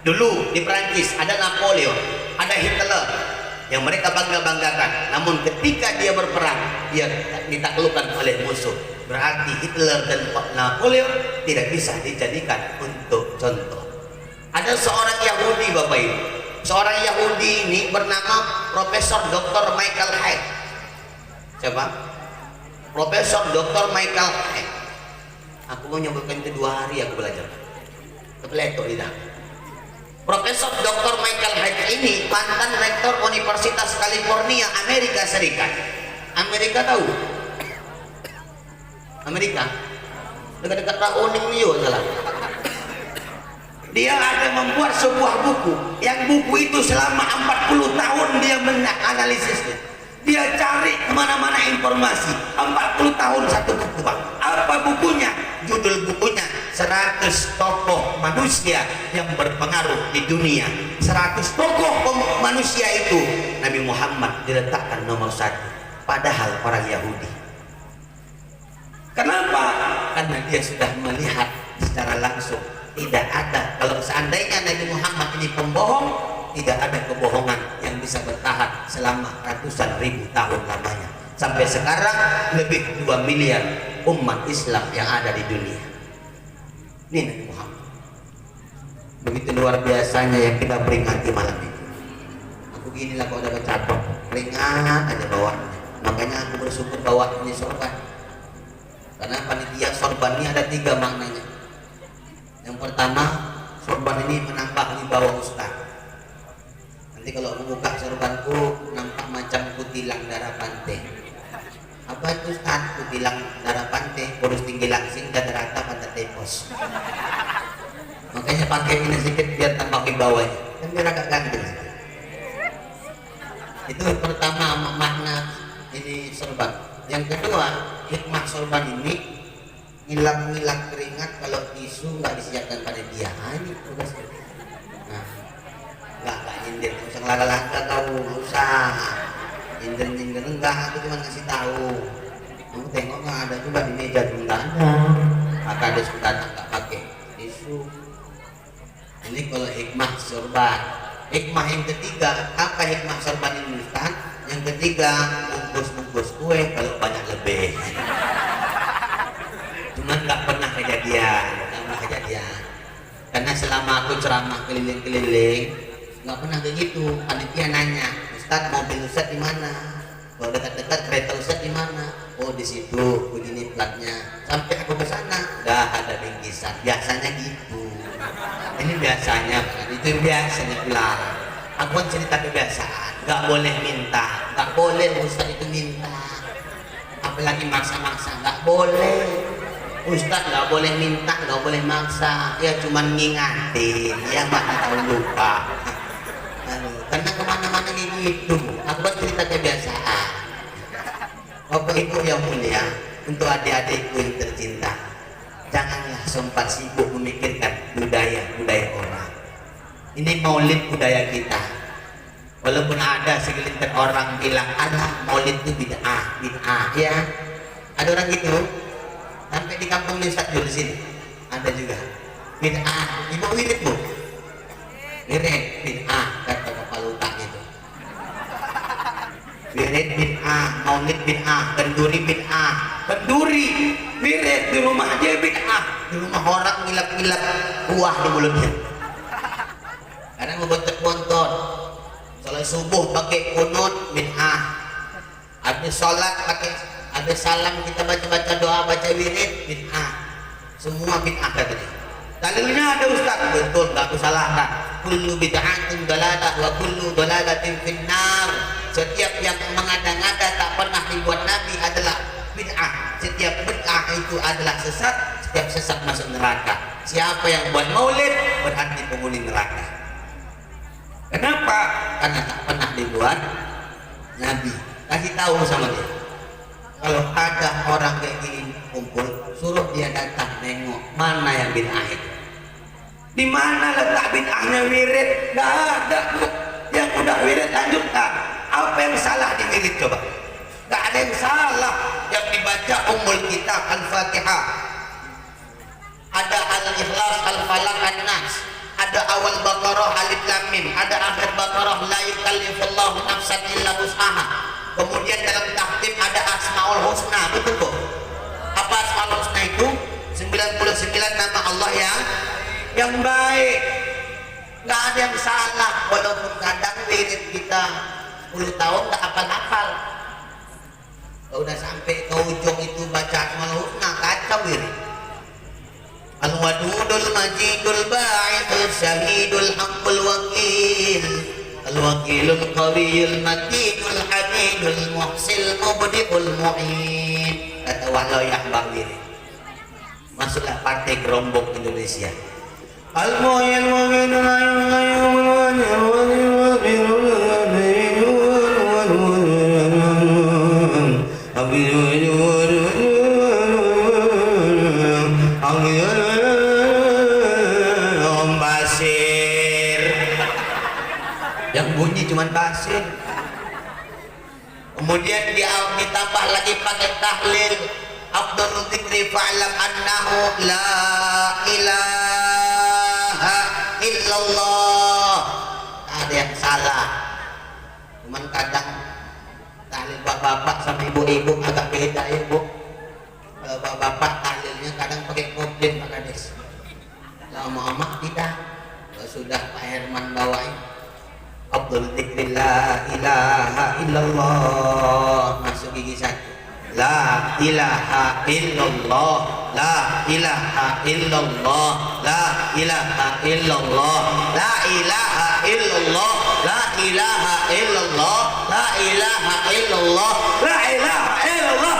Dulu di Perancis ada Napoleon, ada Hitler yang mereka bangga-banggakan. Namun ketika dia berperang, dia ditaklukkan oleh musuh. Berarti Hitler dan Napoleon tidak bisa dijadikan untuk contoh. Ada seorang Yahudi Bapak Ibu. Seorang Yahudi ini bernama Profesor Dr. Michael Haid. Siapa? Profesor Dr. Michael Haid. Aku mau nyebutkan itu 2 hari aku belajar. Kepeletok lidah. Profesor Dr. Michael Haid ini mantan rektor Universitas California, Amerika Serikat. Amerika tahu? Amerika dekat-dekat Raoning New salah. Dia ada membuat sebuah buku, yang buku itu selama 40 tahun dia menganalisisnya. Dia cari kemana-mana informasi, 40 tahun satu buku Bang. Apa bukunya? Judul bukunya 100 tokoh manusia yang berpengaruh di dunia. 100 tokoh manusia itu Nabi Muhammad diletakkan nomor 1, padahal orang Yahudi. Kenapa? Karena dia sudah melihat secara langsung tidak ada, kalau seandainya Nabi Muhammad ini pembohong, tidak ada kebohongan yang bisa bertahan selama ratusan ribu tahun lamanya. Sampai sekarang lebih 2 miliar umat Islam yang ada di dunia. Ini Nabi Muhammad. Begitu luar biasanya yang kita peringati malam ini. Aku ginilah kalau udah kecatok, peringat aja bawahnya. Makanya aku bersyukur bahwa ini sorban. Karena panitia sorban ini ada 3 maknanya. Yang pertama, sorban ini menambah wibawa ustaz. Nanti kalau aku buka sorbanku nampak macam kutilang darah pantai. Apa itu Ustaz? Kutilang darah pantai, kurus tinggi langsing dan rata pada tepos. Makanya pakai ini sedikit biar tambah wibawanya. Kan biar agak ganteng. Itu pertama makna ini sorban. Yang kedua, hikmah sorban ini ngilap-ngilap keringat kalau tisu nggak disiapkan pada dia. Ini tugasnya. Nah, nggak nyindir, nggak usah laga-laga kau, nggak usah nyindir enggak, aku cuma ngasih tahu. Kamu tengok nggak ada, coba di meja tuh nggak ada. Maka ada sudah nggak pakai tisu. Ini kalau hikmah sorban. Hikmah yang ketiga, apa hikmah sorban ini Ustaz? Yang ketiga, bungkus kue kalau banyak lebih. Cuman nggak pernah kejadian. Karena selama aku ceramah keliling-keliling, nggak pernah begitu. Panitia nanya, Ustaz mobil Ustaz di mana? Kalau dekat-dekat kereta Ustaz di mana? Oh di situ, begini platnya. Sampai aku ke sana, dah ada bingkisan. Biasanya gitu. Ini biasanya, kan? Itu yang biasanya pulang. Aku kan cerita kebiasaan. Nggak boleh minta, nggak boleh Ustaz itu minta. Apalagi maksa-maksa, nggak boleh. Ustaz nggak boleh minta, nggak boleh maksa. Ya cuman ngingatin, ya mana tahu lupa. Karena kemana-mana gitu. Aku kan cerita kebiasaan. Bapak Ibu yang mulia, untuk adik-adikku yang tercinta, janganlah sempat sibuk memikirkan budaya orang. Ini maulid budaya kita. Walaupun ada segelintir orang bilang ada maulid itu bid'ah, ya. Ada orang gitu. Sampai di kampung Ustaz di sini ada juga bid'ah. Ibu wirid bu, wirid bid'ah kata kepala otak itu. Wirid bid'ah, maulid bid'ah, kenduri bid'ah, kenduri wirid di rumah aja bid'ah, di rumah orang ngilap-ngilap buah di mulutnya. Kadang mau bontot-bontot. Sholat subuh pakai kunut bid'ah. Habis sholat pakai, habis salam kita baca-baca doa, baca wirid bid'ah. Semua bid'ah katanya. Dalilnya ada Ustaz, betul, tak aku salahkan. Kullu bid'atin dalalah wa kullu dalalatin finnar. Setiap yang mengada-ngada tak pernah dibuat Nabi adalah bid'ah. Setiap bid'ah itu adalah sesat, setiap sesat masuk neraka. Siapa yang buat maulid berarti penghuni neraka. Kenapa? Karena tak pernah dibuat Nabi. Kasih tahu sama dia. Kalau ada orang kayak gini kumpul, suruh dia datang nengok mana yang bid'ah itu. Di mana letak bid'ahnya wirid? Nggak ada. Yang udah wirid lanjutkan. Apa yang salah di wirid coba? Nggak ada yang salah. Yang dibaca ummul kitab Al-Fatihah. Ada Al-Ikhlas, Al-Falaq, An-Nas. Ada awal Baqarah alif lam mim, ada akhir Baqarah la yukallifullahu nafsan illa wus'aha. Kemudian dalam tahtim ada Asmaul Husna, betul kok? Apa Asmaul Husna itu? 99 nama Allah yang baik. Nggak ada yang salah, walaupun kadang wirid kita 10 tahun nggak hafal-hafal. Kalau udah sampai ke ujung itu baca Asmaul Husna, kacau wirid. Al-Wadudul Majidul Ba'idul Syahidul Haqqul Wakil Al-Wakilul Qawiyul Matidul Hamidul Muhsil Mubdi'ul Mu'in. Kata Walayah Bawir, masuklah partai gerombok Indonesia. Al-Mu'in Mu'inul yang bunyi cuman basir. Kemudian ditambah lagi pakai tahlil. Afdhalul dzikri fa'lam annahu la ilaha illallah. Ada yang salah. Cuman kadang tahlil bapak-bapak sama ibu-ibu agak beda ya bu. Kalau bapak-bapak tahlilnya kadang pakai problem Pak Kades. Kalau mama tidak. Kalau sudah Pak Herman bawain Abdul dzikri la ilaha illallah, masuk gigi satu. La ilaha illallah, la ilaha illallah, la ilaha illallah, la ilaha illallah, la ilaha illallah, la ilaha illallah, la ilaha illallah,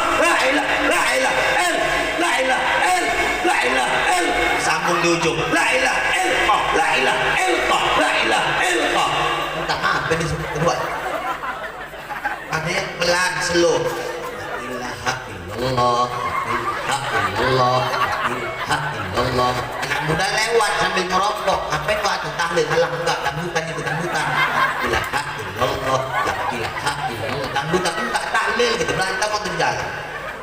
la ilaha sambung di ujung. La ilaha illallah, la ilaha illallah, la ilaha illallah. Entah apa disebut kedua. Ada yang pelan slow. La ilaha illallah, la ilaha illallah, la ilaha illallah. Anak muda lewat sambil merokok, apa itu atuh tahlil? Halah enggak, dangdutan itu dangdutan. La ilaha illallah, la ilaha illallah. Dangdutan enggak tahlil gitu, berantem waktu di jalan.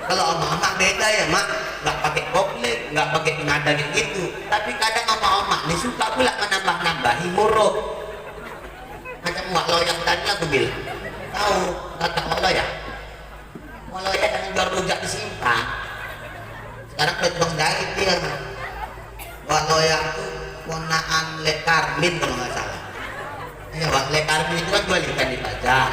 Kalau emak-emak beda ya mak, nggak pakai kopling, nggak pakai nada gitu. Tapi kadang emak-emak nih suka pula menambah-nambahi huruf. Macam wak loyang tadi aku bilang, tahu kata wak loyang? Wak loyang dengan jual rujak di simpang. Sekarang udah tukang jahit dia. Wak loyang tuh ponaan Le Karmin kalau nggak salah. Ya wak Le Karmin itu kan jual ikan di pasar.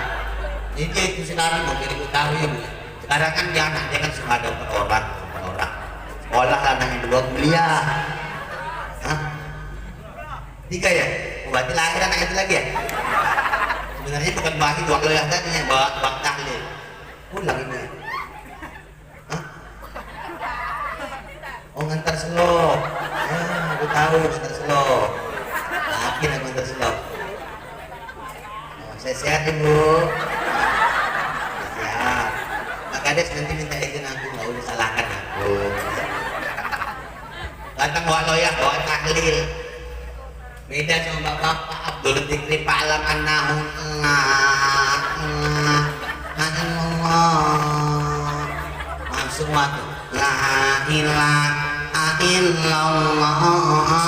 Jadi dia itu sekarang mau kirim tahu ya bu. Sekarang kan dia anak dia kan suka ada per orang. Sekolah anaknya 2 kuliah. Hah? 3 ya? Berarti lahir anak itu lagi ya? Sebenarnya bukan bahas dua loyang tadi yang bawa bang tahlil. Pulang ini. Hah? Oh ngantar selop. Ya, aku tahu ngantar selop. Yakin aku ngantar selop. Oh, saya sehat ibu. Siap. Pak Kades nanti minta izin aku, nggak usah salahkan aku. Datang bawa loyang, bawa tahlil. Beda sama bapak Abdul Fikri Pa'lam annahu langsung waktu la ilaha illallah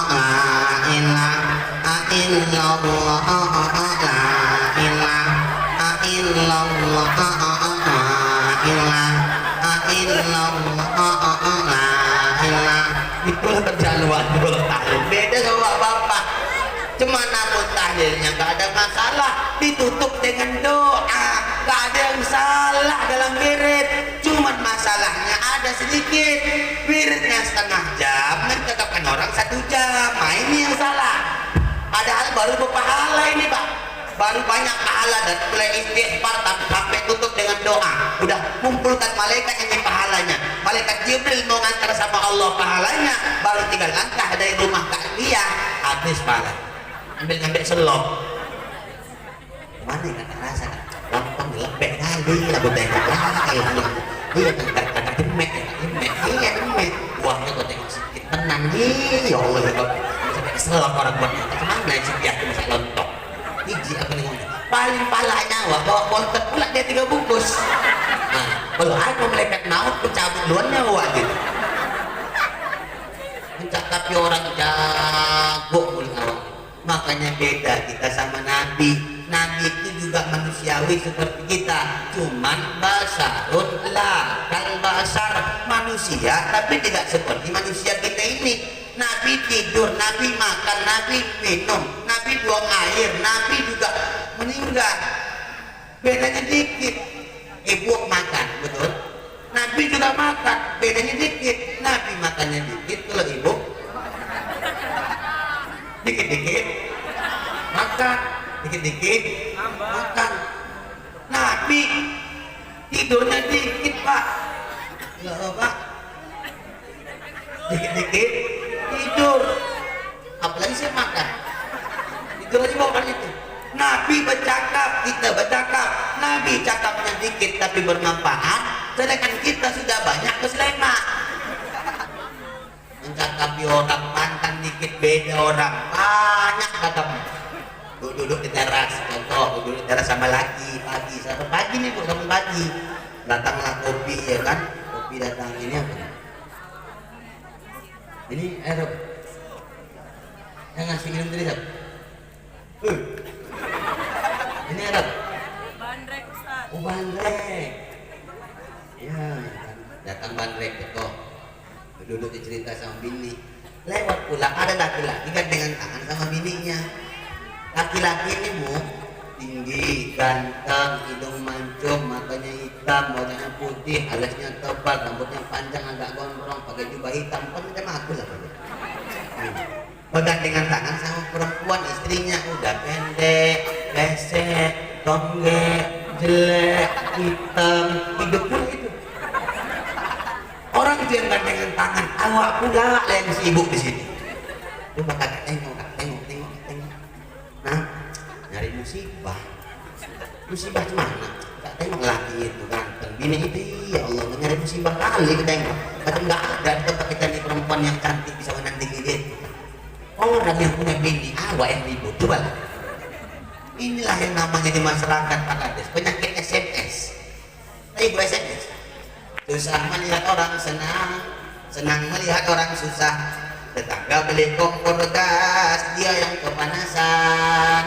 la ilaha illallah la ilaha illallah la ilaha illallah la ilaha itulah terjaluan boleh tahlil. Beda sama bapak. Cuman pun tahlilnya gak ada masalah, ditutup dengan doa, gak ada yang salah dalam wirid. Cuman masalahnya ada sedikit, wiridnya setengah jam, mencakapkan orang 1 jam. Nah ini yang salah. Padahal baru berpahala ini pak, baru banyak pahala dan mulai istighfar sampai tutup dengan doa. Udah kumpulkan malaikat ini pahalanya. Malaikat Jibril mau ngantar sama Allah pahalanya, baru tinggal langkah dari rumah ke dia, habis pahala. Ambil selop. Mana yang kata rasa? Lampang lepek kali lagu tengok lagi. Iya kata demek, iya demek. Buahnya kau tengok sedikit tenang. Ya Allah ya kau sampai selop orang buat kemana sih dia aku masa lontok. Iji apa nih ngomong? Paling palanya wah bawa kontak pula dia 3 bungkus. Nah kalau aku malaikat maut aku cabut duluan nyawa gitu. Mencakapi orang jago mulut awak. Makanya beda kita sama Nabi. Nabi itu juga manusiawi seperti kita, cuman basarun la kal basar, manusia tapi tidak seperti manusia kita ini. Nabi tidur, Nabi makan, Nabi minum, Nabi buang air, Nabi juga meninggal. Bedanya dikit. Ibu makan, betul? Nabi juga makan, bedanya dikit. Nabi makannya dikit, kalau ibu dikit-dikit makan, dikit-dikit makan. Nabi tidurnya dikit pak, loh pak, dikit-dikit tidur, apalagi saya makan tidur aja bawa itu. Nabi bercakap, kita bercakap. Nabi cakapnya dikit tapi bermanfaat, sedangkan kita sudah banyak keselema. Mencakapi orang mantan dikit beda orang banyak cakapnya. Duduk di teras, contoh duduk di teras sama laki pagi, sampai pagi nih bu, sampai pagi datanglah kopi ya kan, kopi datang ini apa? Ini air yang ngasih minum tadi siapa? Ini air bandrek Ustaz. Oh bandrek ya, datang bandrek betul. Duduk cerita sama bini, lewat pula ada laki-laki kan dengan tangan sama bininya. Laki-laki ini bu tinggi, ganteng, hidung mancung, matanya hitam, wajahnya putih, alisnya tebal, rambutnya panjang agak gondrong, pakai jubah hitam, kan macam aku lah bergandengan tangan sama perempuan istrinya, udah pendek, pesek, tonggek, jelek, hitam, hidup pun itu. Orang itu yang gandengan tangan, awak pula lah yang sibuk di sini. Coba kakak tengok. Nah, nyari musibah. Musibah di mana? Tak tengok laki itu ganteng, Ini itu ya Allah nyari musibah kali kita yang macam nggak ada tempat kita nih perempuan yang cantik bisa menanti dia. Orang yang punya bini awak yang ribut coba. Inilah yang namanya di masyarakat Pak Kades penyakit SMS. Ibu SMS susah melihat orang senang, senang melihat orang susah. Tetangga beli kompor gas, dia yang kepanasan.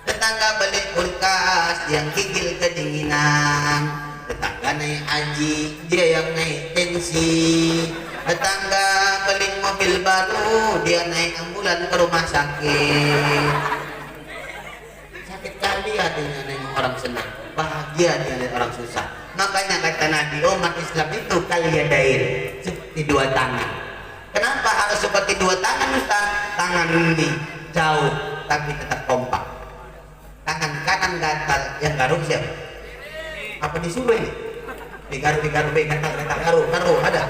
Tetangga beli kulkas, dia yang gigil kedinginan. Tetangga naik haji, dia yang naik tensi. Tetangga beli mobil baru, dia naik ambulan ke rumah sakit. Sakit kali hatinya nengok orang senang, bahagia dia lihat orang susah. Makanya kata Nabi, umat Islam itu kaliadain seperti dua tangan. Kenapa harus seperti dua tangan Ustaz? Tangan ini jauh tapi tetap kompak. Tangan kanan gatal, yang garuk siapa? Apa disuruh ini? Garu garu ada?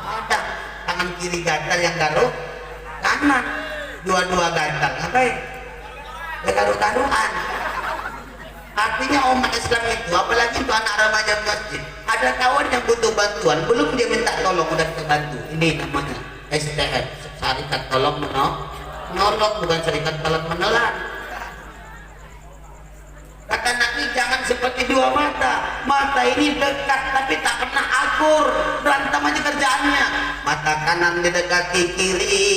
Ada. Tangan kiri gatal yang garuk, kanan dua-dua gatal. Ngapain? Ya garu-garuan. Artinya umat Islam itu, apalagi itu anak remaja masjid, ada kawan yang butuh bantuan, belum dia minta tolong udah kita bantu. Ini namanya STM, Syarikat Tolong Menolong, bukan Syarikat Tolong Menelan. Kata Nabi jangan seperti dua mata. Mata ini dekat tapi tak pernah akur, berantem aja kerjaannya. Mata kanan didekati kiri,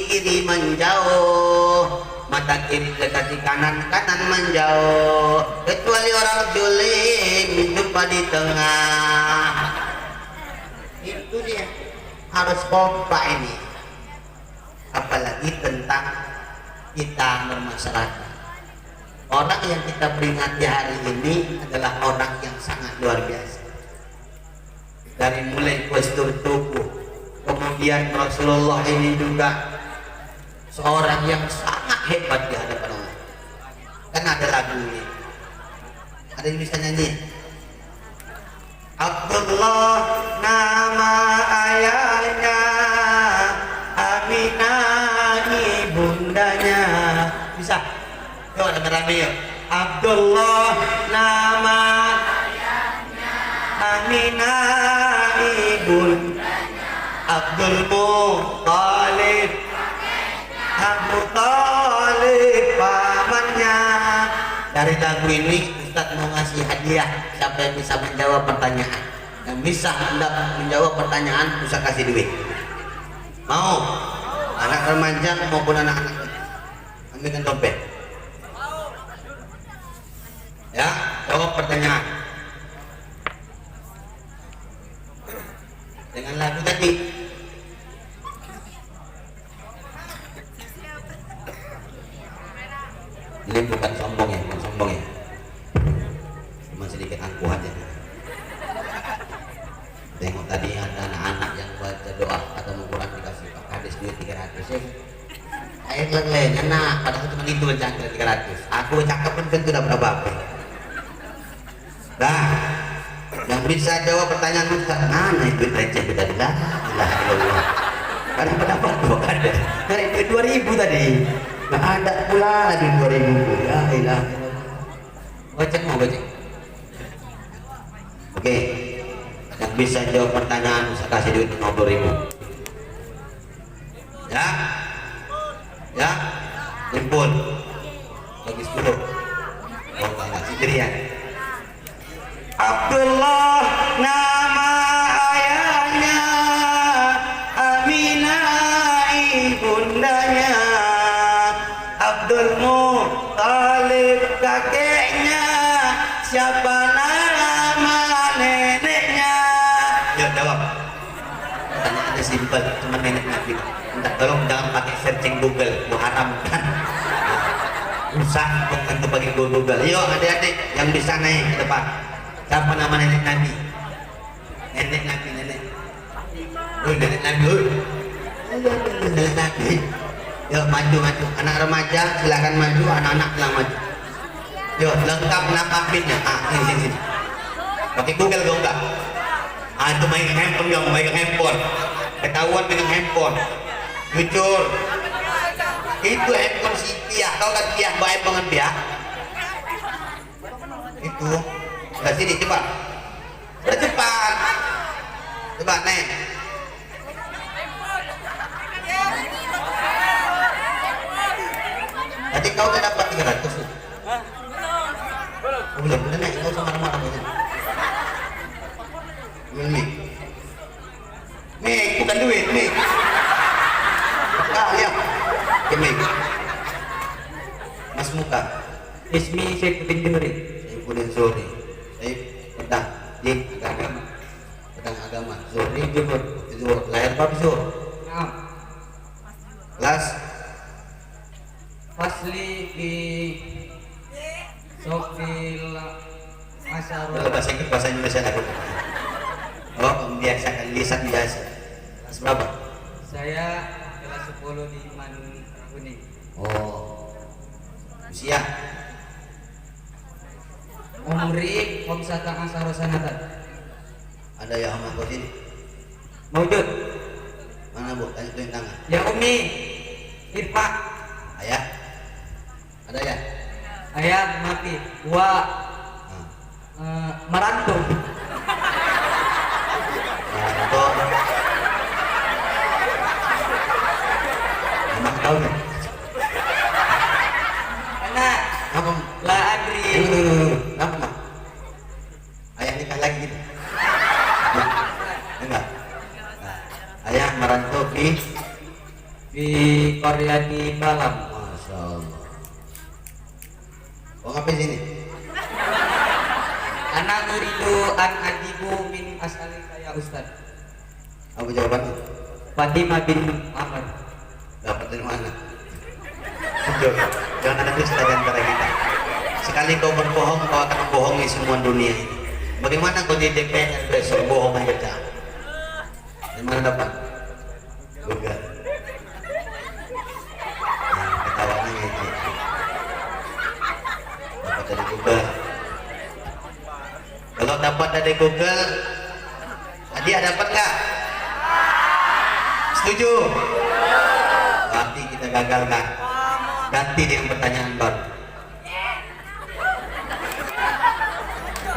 kiri menjauh. Mata kiri dekati kanan, kanan menjauh. Kecuali orang juling jumpa di tengah. Itu dia, harus kompak ini. Apalagi tentang kita bermasyarakat. Orang yang kita peringati hari ini adalah orang yang sangat luar biasa. Dari mulai postur tubuh, kemudian Rasulullah ini juga seorang yang sangat hebat di hadapan Allah. Kan ada lagu ini, ada yang bisa nyanyi. Abdullah nama ayahnya, Aminah ibundanya. Bisa? Coba rame-rame yuk. Abdullah nama ayahnya, Aminah ibundanya. Abdul Muttalib, Abu Talib pamannya. Dari lagu ini Ustadz mau ngasih hadiah siapa yang bisa menjawab pertanyaan. Yang bisa menjawab pertanyaan bisa kasih duit. Mau? Anak remaja maupun anak-anak ambilkan dompet. Ya, jawab pertanyaan dengan lagu tadi. Ini bukan sombong ya, cuma sedikit angkuh aja. Tengok tadi ada anak-anak yang baca doa atau Al-Quran dikasih Pak Kades duit 300 ya. Air leng enak, padahal cuma itu aja 300. Aku cakep pun tentu udah berapa. Nah, yang bisa jawab pertanyaan Ustaz, mana itu receh tadi lah, ilah ilallah. Karena pendapat gua ada, dari itu 2000 tadi. Nggak ada pula di 2000. Ya ilah. Goceng mau goceng. Oke. Yang bisa jawab pertanyaan bisa kasih duit 50.000. Ya. Ya. Jempol. Bagi 10. Oh enggak sendirian. Abdullah nama ayahnya, Aminah ibundanya. Abdul Muttalib kakeknya, siapa nama neneknya? Ya jawab. Pertanyaannya simpel, cuma nenek Nabi. Minta tolong jangan pakai searching Google, haramkan. Rusak untuk bagi Google. Yuk adik-adik yang bisa naik ke depan. Siapa nama nenek Nabi? Nenek Nabi, nenek. Nenek Nabi. Nenek Nabi. Yuk maju. Anak remaja silakan maju, anak-anak silakan maju. Yuk lengkap nakapinnya. Sini. Pakai Google dong enggak? Itu main handphone dong, main handphone. Ketahuan dengan handphone. Jujur. Itu handphone si Pia. Kau kan Pia baik banget Pia. Itu. Udah sini coba. Mik. Mik, bukan duit, Mik. Ya. Mik. Mas Muka. Ismi Saifuddin Zuhri. Saifuddin Zuhri. Saya pedang agama. Pedang agama. Zuhri Zuhur. Zuhur. Lahir Bab Zuhur. Naam. Kelas Fasli di Sofil Masyarul. bahasa Inggris, bahasa Indonesia aku. Oh, membiasakan lisan biasa. Kelas berapa? Saya kelas 10 di Iman Kuning. Oh. Usia Umri Komsata Asaro Sanatan. ada yang sama kau sini? Maujud. Mana Bu? Tanya tunjuk tangan. Ya Umi Irfa. Ayah? Ada ya? Ayah mati. Dua merantau. Atau emang tahu nih? Anak Apa? La Adri. Kenapa Mak? Ayah nikah lagi gitu? Enggak? Nah, ayah merantau Di Korea di Balam. Masya Allah. Kau ngapain sini? Anak uridu an ajibu min asali saya Ustad. Apa jawabannya? Fatimah bin Ahmad. Dapat dari mana? Jujur, jangan ada dusta di antara kita. Sekali kau berbohong, kau akan membohongi semua dunia ini. Bagaimana kau di DPR besok bohong aja? Dari mana dapat? Google. Nah, ketawanya gitu. Dapat dari Google. Kalau dapat dari Google, tadi dapat nggak? Setuju? Berarti kita gagal kan? Ganti dengan pertanyaan baru.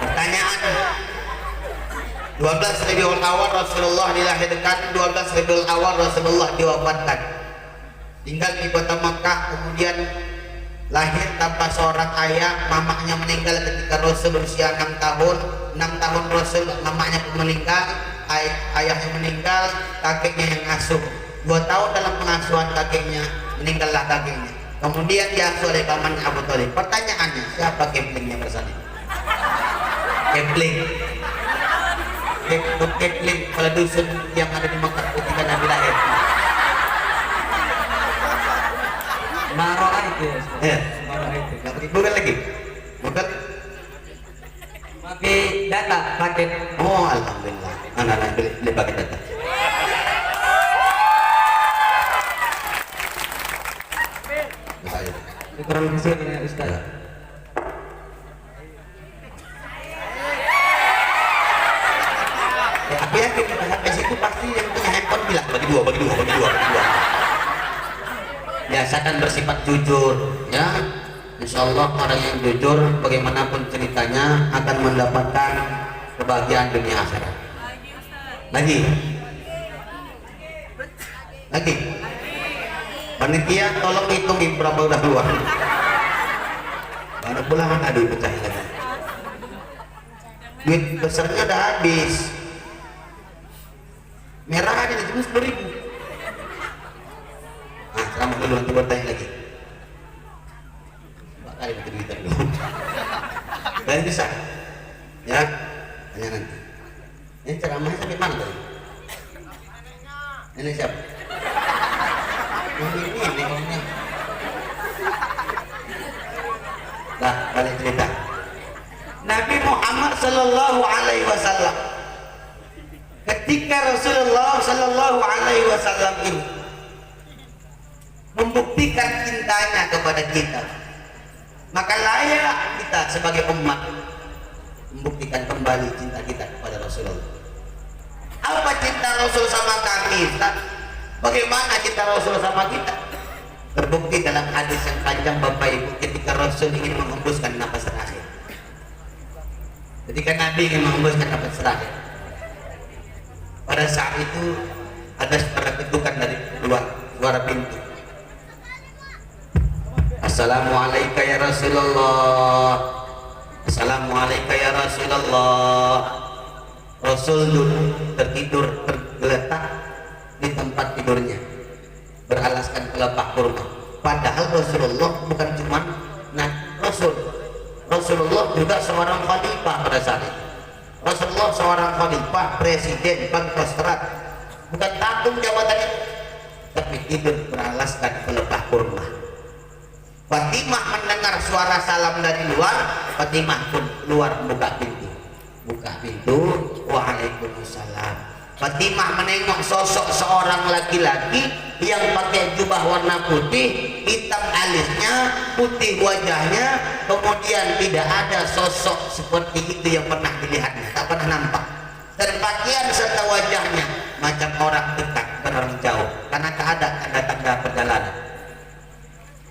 Pertanyaan 12 Rabiul Awal Rasulullah dilahirkan, 12 Rabiul Awal Rasulullah diwafatkan. Tinggal di kota Makkah, kemudian lahir tanpa seorang ayah. Mamanya meninggal ketika Rasul berusia 6 tahun. 6 tahun Rasul, mamanya pun meninggal, ayahnya meninggal, kakeknya yang ngasuh. 2 tahun dalam pengasuhan kakeknya, meninggallah kakeknya. Kemudian diasuh oleh paman Abu Thalib. Pertanyaannya, siapa Kipling yang bersalin? Kipling. Kipling, kalau dusun yang ada di Makkah ketika Nabi lahir. Maroa itu ya Ustaz. Ya. Maroa itu. Nggak pakai Google lagi? Google? Pakai data, pakai Oh, alhamdulillah. Anak-anak beli pakai data. kurang lebih ya Ustaz. Ya. Ya, aku yakin sampai situ pasti yang punya handphone bilang bagi dua. Biasakan bersifat jujur, ya. Insya Allah orang yang jujur bagaimanapun ceritanya akan mendapatkan kebahagiaan dunia akhirat. Lagi. Panitia tolong hitung berapa udah keluar. Baru pulang aduh pecah lagi. Duit besarnya udah habis. Merah ada di cuma 10.000. Nah, selamat dulu nanti bertanya lagi. Bakal itu duitan dulu. Dan bisa, ya, tanya nanti. Ini ceramahnya sampai mana tadi? Ini siapa? Ini orangnya. Nah, balik cerita. Nabi Muhammad Sallallahu Alaihi Wasallam, ketika Rasulullah Sallallahu Alaihi Wasallam ini membuktikan cintanya kepada kita, maka layak kita sebagai umat membuktikan kembali cinta kita kepada Rasulullah. Apa cinta Rasul sama kami, Ustaz? Bagaimana cinta Rasul sama kita? Terbukti dalam hadis yang panjang Bapak Ibu, ketika Rasul ingin menghembuskan nafas terakhir. Ketika Nabi ingin menghembuskan nafas terakhir, pada saat itu ada suara ketukan dari luar, suara pintu. Assalamualaikum ya Rasulullah. Assalamualaikum ya Rasulullah. Rasul dulu tertidur tergeletak di tempat tidurnya beralaskan pelepah kurma. Padahal Rasulullah bukan cuma Rasulullah juga seorang khalifah pada saat itu. Rasulullah seorang khalifah, presiden, pangkostrat, bukan tanggung jabatan itu, tapi tidur beralaskan pelepah kurma. Fatimah mendengar suara salam dari luar, Fatimah pun keluar buka pintu, waalaikumsalam. Fatimah menengok sosok seorang laki-laki yang pakai jubah warna putih, hitam alisnya, putih wajahnya, kemudian tidak ada sosok seperti itu yang pernah dilihatnya, tak pernah nampak. Dan pakaian serta wajahnya macam orang dekat dan orang jauh, karena tak ada tanda-tanda perjalanan.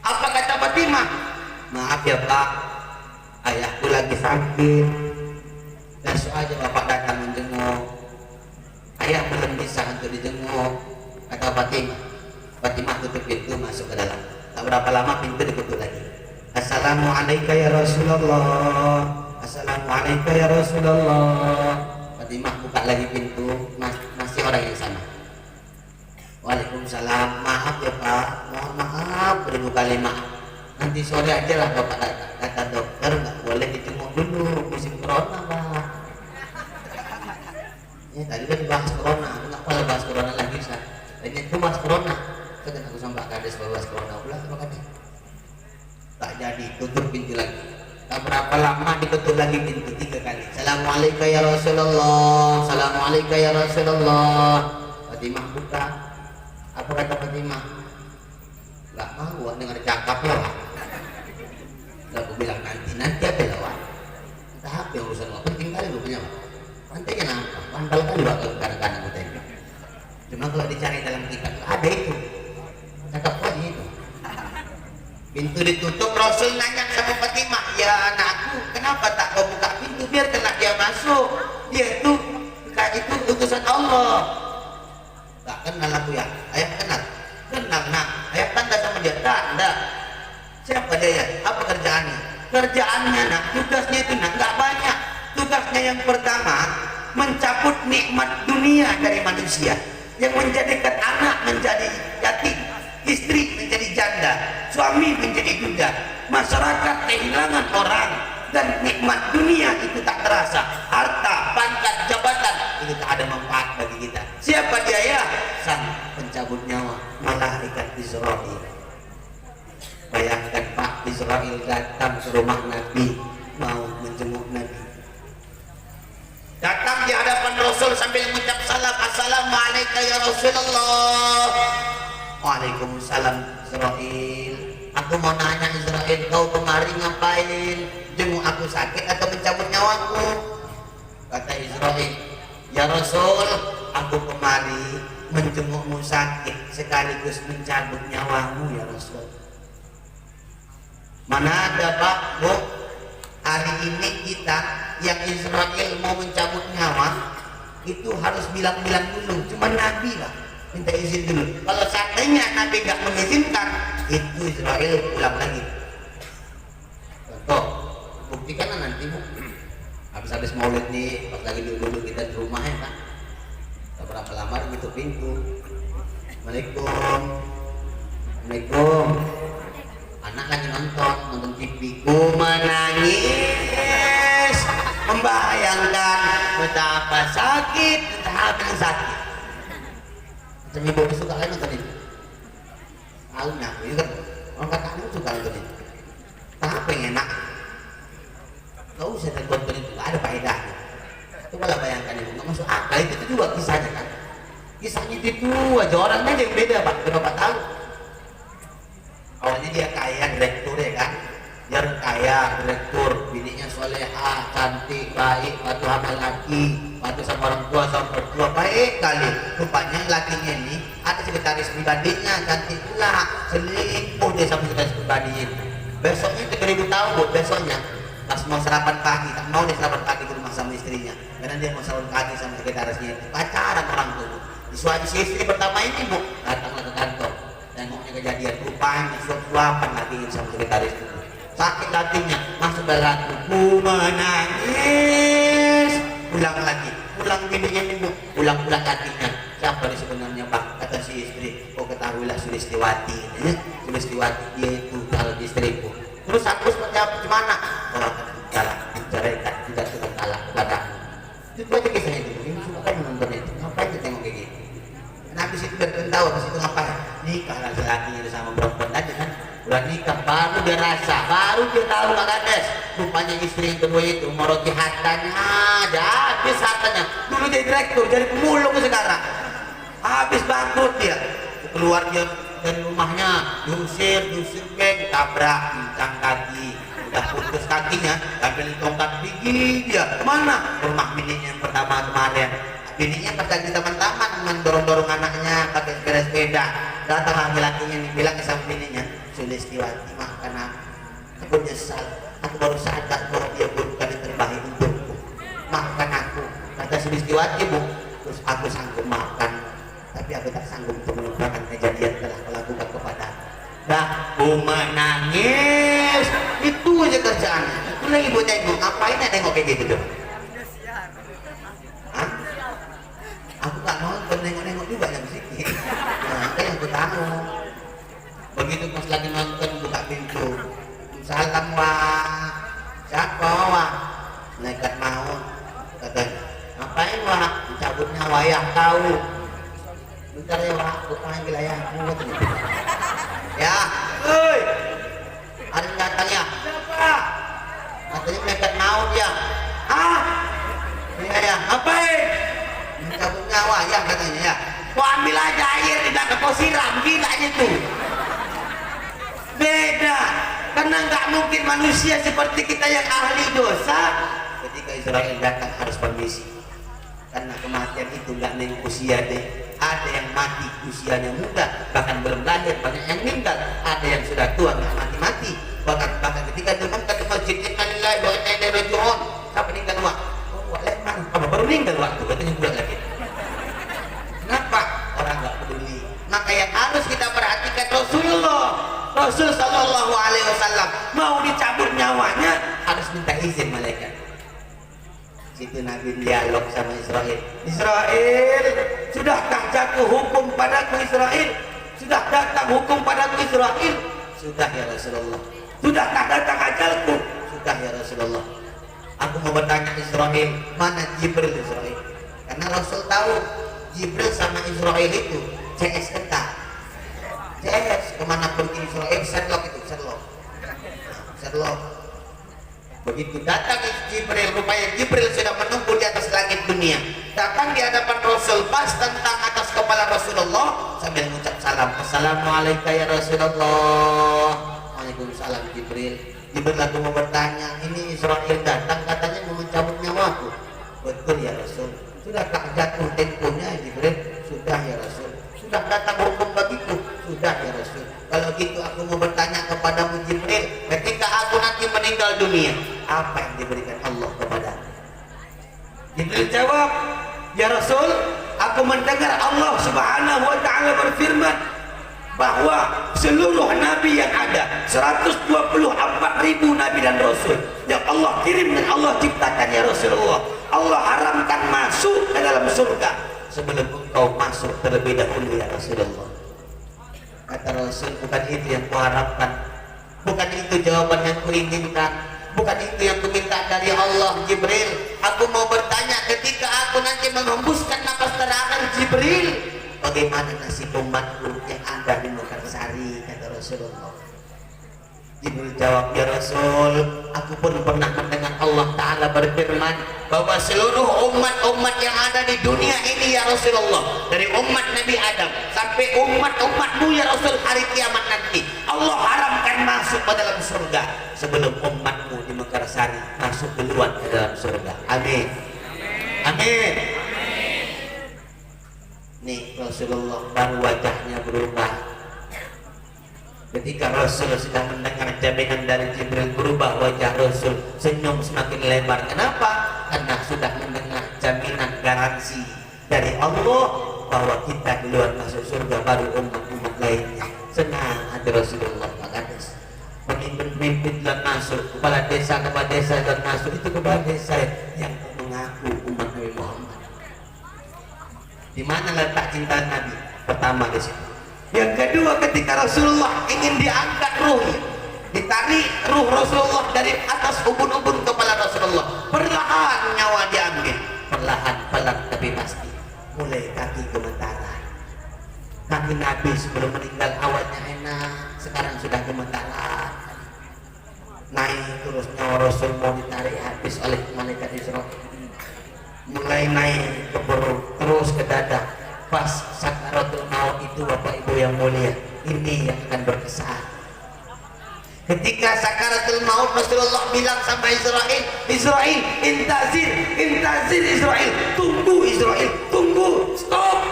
Apa kata Fatimah? Maaf ya Pak, ayahku lagi sakit. Besok aja Bapak datang menjenguk. Ayah belum bisa untuk dijenguk, kata Fatimah. Fatimah tutup pintu, masuk ke dalam. Tak berapa lama pintu ditutup lagi. Assalamualaikum ya Rasulullah. Assalamualaikum ya Rasulullah. Fatimah buka lagi pintu, masih orang yang sama. Waalaikumsalam. Maaf ya Pak, mohon maaf, beribu kali maaf. Nanti sore aja lah Bapak datang. Kata dokter nggak boleh dijenguk dulu, musim corona Pak. Ya tadi kan bahas corona, nggak boleh bahas corona lagi Ustaz. Dan itu bahas corona. Saya kan aku sampai kades bahas corona pula, apa kata? Tak jadi, tutup pintu lagi. Tak berapa lama ditutup lagi pintu 3 kali. Assalamualaikum ya Rasulullah. Assalamualaikum ya Rasulullah. Fatimah buka. Apa kata Fatimah? Nggak mau dengar cakapnya Pak. Nggak, aku bilang nanti apa lawan. Entah apa yang urusan Pak, penting kali lu punya Pak. Pantainya nampak, pandal kali Pak kadang-kadang aku tengok. Cuma kalau dicari dalam kitab ada itu, cakap aja itu. Pintu ditutup, Rasul nanya sama Fatimah, ya anakku, kenapa tak kau buka pintu biar kena dia masuk? Dia itu utusan Allah. Tak kenal aku ya, ayah kenal nak, ayah tanda sama dia, tanda. Siapa dia ya? Apa kerjaannya? Kerjaannya nak, tugasnya itu nak nggak banyak. Tugasnya yang pertama mencabut nikmat dunia dari manusia, yang menjadikan anak menjadi yatim, istri menjadi janda, suami menjadi duda, masyarakat kehilangan orang, dan nikmat dunia itu tak terasa. Harta, pangkat, jabatan itu tak ada manfaat bagi kita. Siapa dia ya? Sang pencabut nyawa, malaikat Israil. Bayangkan Pak, Israil datang ke rumah Nabi, mau menjenguk Nabi. Datang di hadapan Rasul sambil mengucap salam, Assalamualaikum ya Rasulullah. Waalaikumsalam Israil. Aku mau nanya Israil, kau kemari ngapain? Jenguk aku sakit atau mencabut nyawaku? Kata Israil, ya Rasul, aku kemari menjengukmu sakit sekaligus mencabut nyawamu ya Rasul. Mana ada Pak, Bu? Hari ini kita yang Israel mau mencabut nyawa itu harus bilang-bilang dulu. Cuma Nabi lah minta izin dulu. Kalau seandainya Nabi nggak mengizinkan, itu Israel pulang lagi. Contoh, buktikan nanti Bu. Habis-habis maulid nih, pas lagi duduk kita di rumah ya Pak. Berapa lama gitu pintu. Assalamualaikum. Anak lagi nonton TV. Ku menangis, membayangkan betapa sakit, betapa sakit. Macam ibu suka kan nonton itu. Tahu nak, itu kan orang katamu suka nonton itu. Apa yang enak? Kau usah nonton itu, gak ada faedahnya. Coba bayangkan ibu, nggak masuk akal itu juga kisahnya kan. Kisahnya itu aja orangnya yang beda Pak, berapa tahu. Awalnya dia kaya, direktur ya kan. Dia kaya, direktur, bininya soleha, cantik, baik, patuh sama laki, patuh sama orang tua, sama mertua, baik kali. Rupanya lakinya ini ada sekretaris pribadinya, cantik pula, selingkuh dia sama sekretaris pribadinya. Besoknya 3.000 tahun Bu, besoknya pas mau sarapan pagi, tak mau dia sarapan pagi di rumah sama istrinya, karena dia mau sarapan pagi sama sekretarisnya itu. Pacaran orang tuh Bu. Si istri pertama ini Bu datanglah ke kantor, tengoknya kejadian, rupanya suap-suapan lagi sama sekretaris itu. Sakit hatinya, masuk dalam ku menangis, pulang lagi. pulang bininya ini, pulang kakinya. Siapa di sebenarnya Pak? Kata si istri, oh ketahuilah Sulistiwati. Sulistiwati dia itu calon istriku. Terus aku menjawab gimana? Oh cara menceraikan tidak dengan talak kepadamu. Itu aja kisahnya itu. Ini suka kan nonton itu. Ngapain kita tengok kayak gitu? Nah, habis itu biar tahu habis itu ngapain? Nikah laki-lakinya sama perempuan tadi kan. Udah nikah baru dia rasa, baru dia tahu Kak Kades. Rupanya istri yang kedua itu meroti hartanya aja, habis hartanya. Dulu jadi direktur, jadi pemulung sekarang. Habis bangkrut dia. Keluar dia dari rumahnya, diusir geng, tabrak, pincang kaki. Udah putus kakinya, ambil tongkat gigi dia. Mana? Rumah bininya yang pertama kemarin. Bininya pas lagi teman-teman mendorong-dorong anaknya pakai sepeda. Datang laki-lakinya nih bilang ke sama bininya, Sulistiwati, maafkan aku nyesal. Aku baru sadar bahwa dia bukan yang terbaik untukku. Maafkan aku. Kata Sulistiwati, Bu. Terus aku sanggup maafkan, tapi aku tak sanggup untuk melupakan kejadian telah kulakukan kepada. Nah, menangis. Itu aja kerjaannya. Itu lagi buat tengok. Ngapain ya tengok kayak gitu tuh? Hah? Aku tak nonton, nengok-nengok juga yang sedikit. Nah, itu yang aku tahu. Begitu pas lagi nonton buka pintu, salam wah, siapa wah? Nekat mau, katanya, ngapain wah? Mencabut nyawa ya tahu. Bentar ya wah, aku panggil ayahku katanya. Ya, hei, ada yang datang ya? Siapa? Katanya nekat mau dia. Ah, iya ya, ngapain? Mencabut nyawa ya katanya ya. Kau ambil aja air di belakang kau siram, gila itu. Beda, karena nggak mungkin manusia seperti kita yang ahli dosa. Ketika Israel datang harus permisi, karena kematian itu nggak neng usia deh. Ada yang mati usianya muda, bahkan belum lahir banyak yang meninggal. Ada yang sudah tua nggak mati-mati. Bahkan ketika diumumkan di masjid Innalillahi wa inna ilaihi raji'un, siapa meninggal wak? Oh wak lemah, apa baru meninggal waktu katanya bulan lagi. Kenapa orang nggak peduli? Maka yang harus kita perhatikan Rasul Sallallahu Alaihi Wasallam mau dicabut nyawanya harus minta izin malaikat. Situ Nabi dialog sama Israel. Israel, sudahkah jatuh hukum padaku Israel? Sudah datang hukum padaku Israel? Sudah ya Rasulullah. Sudahkah datang ajalku? Sudah ya Rasulullah. Aku mau bertanya Israel, mana Jibril Israel? Karena Rasul tahu Jibril sama Israel itu CS ketat. CS kemana pergi Israel, Sherlock itu Sherlock. Begitu datang Jibril, rupanya Jibril sudah menunggu di atas langit dunia. Datang di hadapan Rasul pas tentang atas kepala Rasulullah sambil mengucap salam. Assalamualaikum ya Rasulullah. Waalaikumsalam Jibril. Jibril aku mau bertanya, ini Israel datang katanya mau mencabut nyawaku. Betul ya Rasul. Sudahkah jatuh temponya Jibril? Sudah ya Rasul. Sudah datang hukum bagiku? Sudah ya Rasul. Kalau gitu aku mau bertanya kepadamu Jibril, ketika aku nanti meninggal dunia, apa yang diberikan Allah kepadamu? Jibril jawab, ya Rasul, aku mendengar Allah Subhanahu wa ta'ala berfirman bahwa seluruh nabi yang ada 124.000 nabi dan rasul yang Allah kirim dan Allah ciptakan ya Rasulullah, Allah haramkan masuk ke dalam surga sebelum engkau masuk terlebih dahulu ya Rasulullah. Kata Rasul, bukan itu yang kuharapkan, bukan itu jawaban yang kuinginkan, bukan itu yang kuminta dari Allah. Jibril, aku mau bertanya ketika aku nanti menghembuskan napas terakhir Jibril, bagaimana nasib umatku yang ada di Mekarsari? Kata Rasulullah. Jibril jawab, ya Rasul, aku pun pernah mendengar Allah Ta'ala berfirman bahwa seluruh umat-umat yang ada di dunia ini ya Rasulullah, dari umat Nabi Adam sampai umat-umatmu ya Rasul hari kiamat nanti, Allah haramkan masuk ke dalam surga sebelum umatmu di Mekarsari masuk duluan ke dalam surga. Amin. Amin. Nih Rasulullah baru wajahnya berubah. Ketika Rasul sudah mendengar jaminan dari Jibril, berubah wajah Rasul, senyum semakin lebar. Kenapa? Karena sudah mendengar jaminan garansi dari Allah bahwa kita duluan masuk surga baru umat-umat lainnya. Senang hati Rasulullah. Makanya pemimpin-pemimpin dan masuk, kepala desa dan masuk, itu kepala desa yang mengaku umat Nabi Muhammad. Di mana letak cinta Nabi? Pertama di situ. Yang kedua, ketika Rasulullah ingin diangkat ruhnya, ditarik ruh Rasulullah dari atas ubun-ubun kepala Rasulullah, perlahan nyawa diambil, perlahan pelan tapi pasti. Mulai kaki gemetaran. Kaki Nabi sebelum meninggal awalnya enak, sekarang sudah gemetaran. Naik terus nyawa Rasul mau ditarik habis oleh malaikat Israel. Mulai naik ke perut, terus ke dada. Pas sakaratul maut itu, Bapak Ibu yang mulia, ini yang akan berkesan. Ketika sakaratul maut, Rasulullah bilang sama Israel, Israel, intazir Israel, tunggu Israel, tunggu, stop.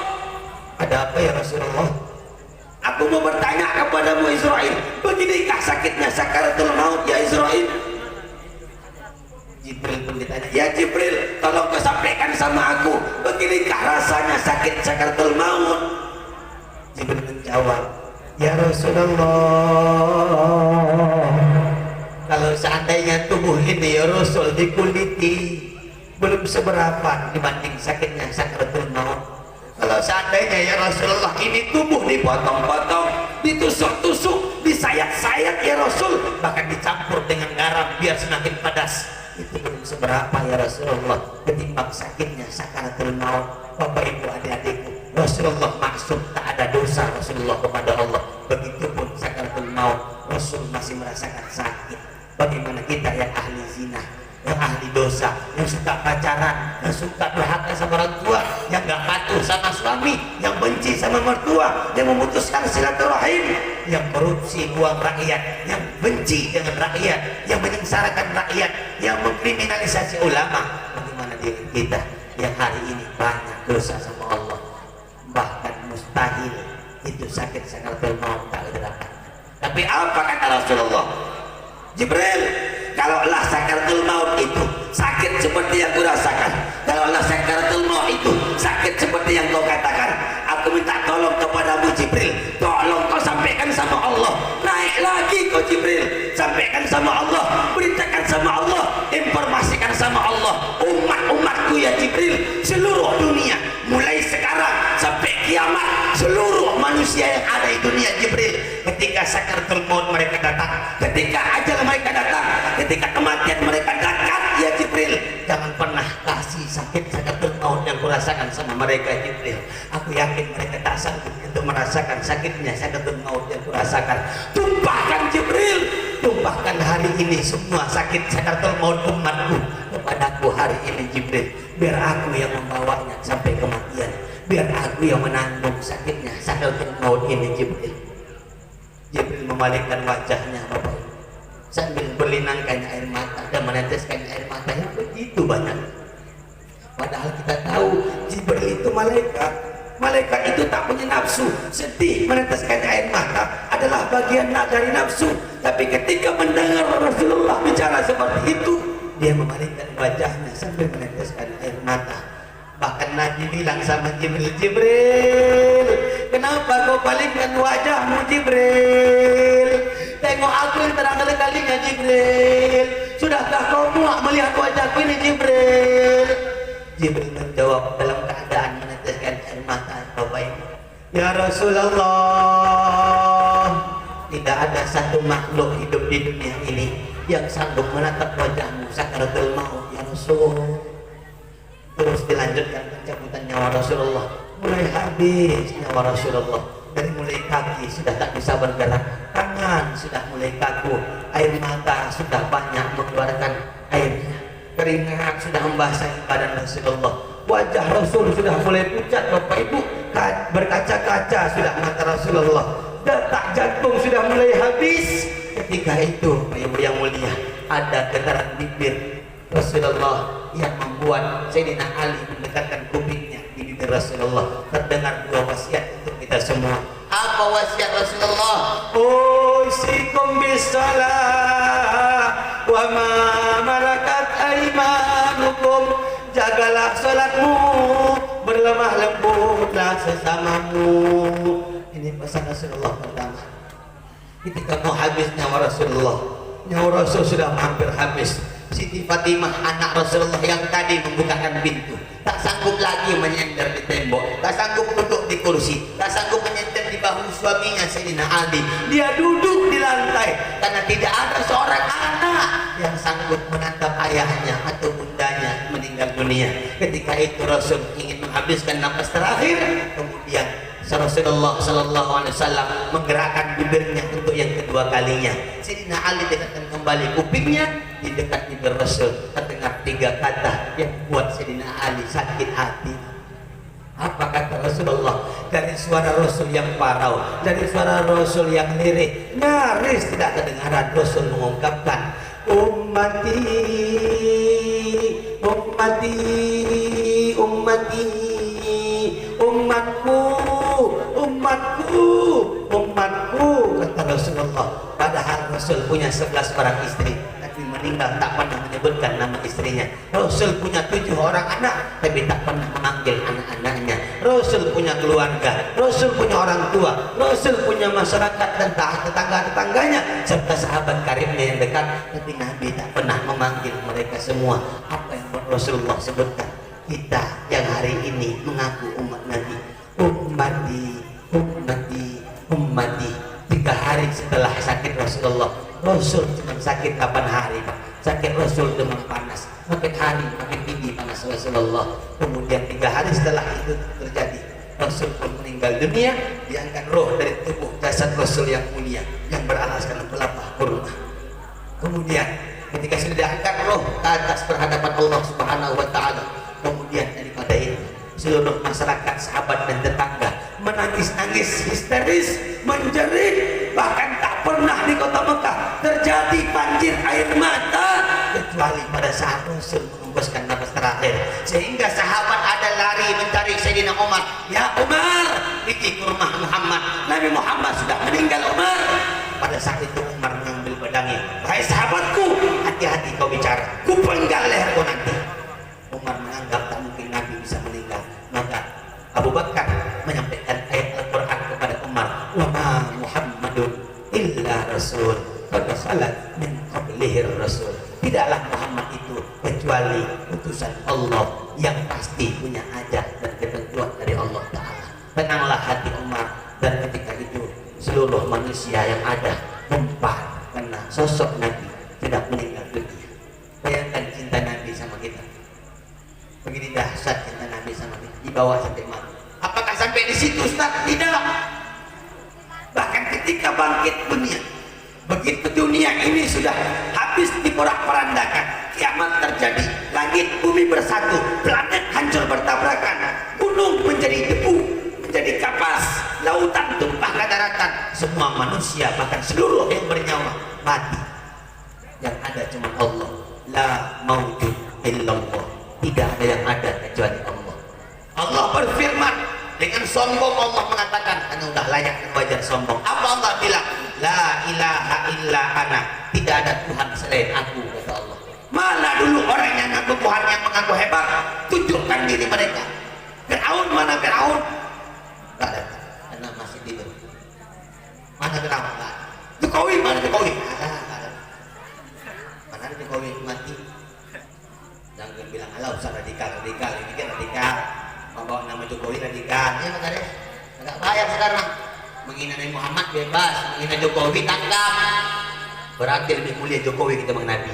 Ada apa ya Rasulullah? Aku mau bertanya kepadamu Israel, beginikah sakitnya sakaratul maut ya Israel? Jibril pun ditanya, ya Jibril, tolong kau sampaikan sama aku, beginikah rasanya sakit sakaratul maut? Jibril menjawab, ya Rasulullah, kalau seandainya tubuh ini ya Rasul dikuliti, belum seberapa dibanding sakitnya sakaratul maut. Kalau seandainya ya Rasulullah ini tubuh dipotong-potong, ditusuk-tusuk, disayat-sayat ya Rasul, bahkan dicampur dengan garam biar semakin pedas, itu belum seberapa ya Rasulullah ketimbang sakitnya sakaratul maut. Bapak Ibu adik-adikku, Rasulullah maksud tak ada dosa Rasulullah kepada Allah. Begitupun sakaratul maut, Rasul masih merasakan sakit. Bagaimana kita yang ahli zina, yang ahli dosa, yang suka pacaran, yang suka durhaka sama orang tua, yang gak patuh sama suami, yang benci sama mertua, yang memutuskan silaturahim, yang korupsi uang rakyat, yang benci dengan rakyat, yang menyengsarakan rakyat, yang mengkriminalisasi ulama. Bagaimana diri kita yang hari ini banyak dosa sama Allah, bahkan mustahil itu sakit sakaratul maut tak dirasakan. Tapi apa kata Rasulullah? Jibril, kalaulah sakaratul maut itu sakit seperti yang kau rasakan, kalaulah sakaratul maut itu sakit seperti yang kau katakan, aku minta tolong kepadamu Jibril, tolong kau sampaikan sama Allah. Naik lagi kau Jibril, sampaikan sama Allah, beritakan sama Allah, informasikan sama Allah, umat-umatku ya Jibril, seluruh dunia, mulai sekarang sampai kiamat, seluruh manusia yang ada di dunia Jibril, ketika sakaratul maut mereka datang, ketika ajal mereka datang, ketika kematian mereka dekat ya Jibril, jangan pernah kasih sakit sakaratul maut yang kurasakan sama mereka Jibril. Aku yakin mereka tak sanggup untuk merasakan sakitnya sakaratul maut yang kurasakan. Tumpahkan Jibril, tumpahkan hari ini semua sakit sakaratul maut umatku kepadaku hari ini Jibril, biar aku yang membawanya sampai kematian, biar aku yang menanggung sakitnya sakaratul maut ini Jibril. Jibril memalingkan wajahnya Bapak Ibu, sambil berlinangkan air mata dan meneteskan air mata yang begitu banyak. Padahal kita tahu Jibril itu malaikat. Malaikat itu tak punya nafsu. Sedih meneteskan air mata adalah bagian dari nafsu. Tapi ketika mendengar Rasulullah bicara seperti itu, dia memalingkan wajahnya sambil meneteskan air mata. Bahkan Nabi bilang sama Jibril, Jibril, kenapa kau palingkan wajahmu Jibril? Tengok aku yang terang kalinya Jibril. Sudahkah kau muak melihat wajahku ini Jibril? Jibril menjawab dalam keadaan meneteskan air mata, Bapak Ibu, ya Rasulullah, tidak ada satu makhluk hidup di dunia ini yang sanggup menatap wajahmu sakaratul maut ya Rasul. Terus dilanjutkan pencabutan nyawa Rasulullah, mulai habis nyawa Rasulullah, dari mulai kaki sudah tak bisa bergerak, tangan sudah mulai kaku, air mata sudah banyak mengeluarkan airnya, keringat sudah membasahi badan Rasulullah, wajah Rasul sudah mulai pucat Bapak Ibu, berkaca-kaca sudah mata Rasulullah, detak jantung sudah mulai habis. Ketika itu Bapak Ibu yang mulia, ada getaran bibir Rasulullah yang membuat Sayyidina Ali mendekatkan kupingnya di bibir Rasulullah. Terdengar dua wasiat untuk kita semua. Apa wasiat Rasulullah? Usikum bisalah wa ma malakat aimanukum, jagalah salatmu, berlemah lembutlah sesamamu. Ini pesan Rasulullah pertama. Ketika mau habis nyawa Rasulullah, nyawa Rasul sudah hampir habis. Siti Fatimah anak Rasulullah yang tadi membukakan pintu tak tak sanggup lagi menyender di tembok, tak sanggup duduk di kursi, tak sanggup menyender di bahu suaminya Sayyidina Ali. Dia duduk di lantai karena tidak ada seorang anak yang sanggup menatap ayahnya atau bundanya meninggal dunia. Ketika itu Rasul ingin menghabiskan napas terakhir, kemudian Rasulullah Sallallahu Alaihi Wasallam menggerakkan bibirnya untuk yang kedua kalinya. Sayyidina Ali dekatkan kembali kupingnya, di dekat bibir Rasul terdengar 3 kata yang buat Sayyidina Ali sakit hati. Apa kata Rasulullah? Dari suara Rasul yang parau, dari suara Rasul yang lirih, nyaris tidak kedengaran Rasul mengungkapkan, ummati, ummati, ummati, umatku, umatku, umatku, kata Rasulullah. Padahal Rasul punya 11 orang istri, tapi meninggal tak pernah menyebutkan nama istrinya. Rasul punya 7 orang anak, tapi tak pernah memanggil anak-anaknya. Rasul punya keluarga, Rasul punya orang tua, Rasul punya masyarakat dan tetangga-tetangganya serta sahabat karibnya yang dekat, tapi Nabi tak pernah memanggil mereka semua. Apa yang Rasulullah sebutkan? Kita yang hari ini mengaku umat Nabi, ummati, ummati, ummati. 3 hari setelah sakit Rasulullah, Rasul cuma sakit 8 hari, Pak. Sakit Rasul demam panas, makin hari makin tinggi panas Rasulullah. Kemudian 3 hari setelah itu terjadi, Rasul pun meninggal dunia, diangkat roh dari tubuh jasad Rasul yang mulia yang beralaskan pelepah kurma. Kemudian ketika sudah diangkat roh ke atas berhadapan Allah Subhanahu wa Ta'ala, kemudian daripada itu seluruh masyarakat, sahabat dan tetangga menangis-nangis histeris, menjerit. Bahkan tak pernah di kota Mekah terjadi banjir air mata kecuali pada saat Rasul menghembuskan nafas terakhir, sehingga sahabat ada lari mencari Sayyidina Umar. Ya Umar, ini ke rumah Muhammad, Nabi Muhammad sudah meninggal Umar. Pada saat itu Umar mengambil pedangnya. Hai sahabatku, hati-hati kau bicara, ku penggal leherku nanti. Umar menganggap tak mungkin Nabi bisa meninggal, maka Abu Bakar menyampaikan ayat Al-Quran kepada Umar, wa ma Muhammadun illa rasul qad khalat min qablihi rasul. Tidaklah Muhammad itu kecuali utusan Allah yang pasti punya ajal dan ketentuan dari Allah Ta'ala. Tenanglah hati Umar, dan ketika itu seluruh manusia yang ada mempan karena sosok Nabi tidak meninggal dunia. Bayangkan cinta Nabi sama kita, begini dahsyat cinta Nabi sama kita, dibawa sampai mana? Apakah sampai di situ Ustaz? Tidak. Bahkan ketika bangkit dunia, begitu dunia ini sudah habis diporak-porandakan, kiamat terjadi, langit bumi bersatu, planet hancur bertabrakan, gunung menjadi debu, menjadi kapas, lautan tumpah ke daratan, semua manusia bahkan seluruh yang bernyawa mati. Yang ada cuma Allah. La maujud illallah. Tidak ada yang ada kecuali Allah. Allah berfirman dengan sombong, Allah mengatakan, karena udah layak dan wajar sombong. Apa Allah bilang? La ilaha illa ana. Tidak ada Tuhan selain aku, kata Allah. Mana dulu orang yang ngaku Tuhan, yang mengaku hebat? Tunjukkan diri mereka. Fir'aun, mana Fir'aun? Tidak ada, karena masih tidur. Mana Fir'aun? Jokowi, mana Jokowi? Ada. Mana ada Jokowi mati? Jangan bilang alah usah radikal, ini kan radikal. Membawa nama Jokowi radikal. Ya Pak Kades, agak bayar sekarang. Menghina Nabi Muhammad bebas, menghina Jokowi tangkap. Berarti lebih mulia Jokowi kita Nabi.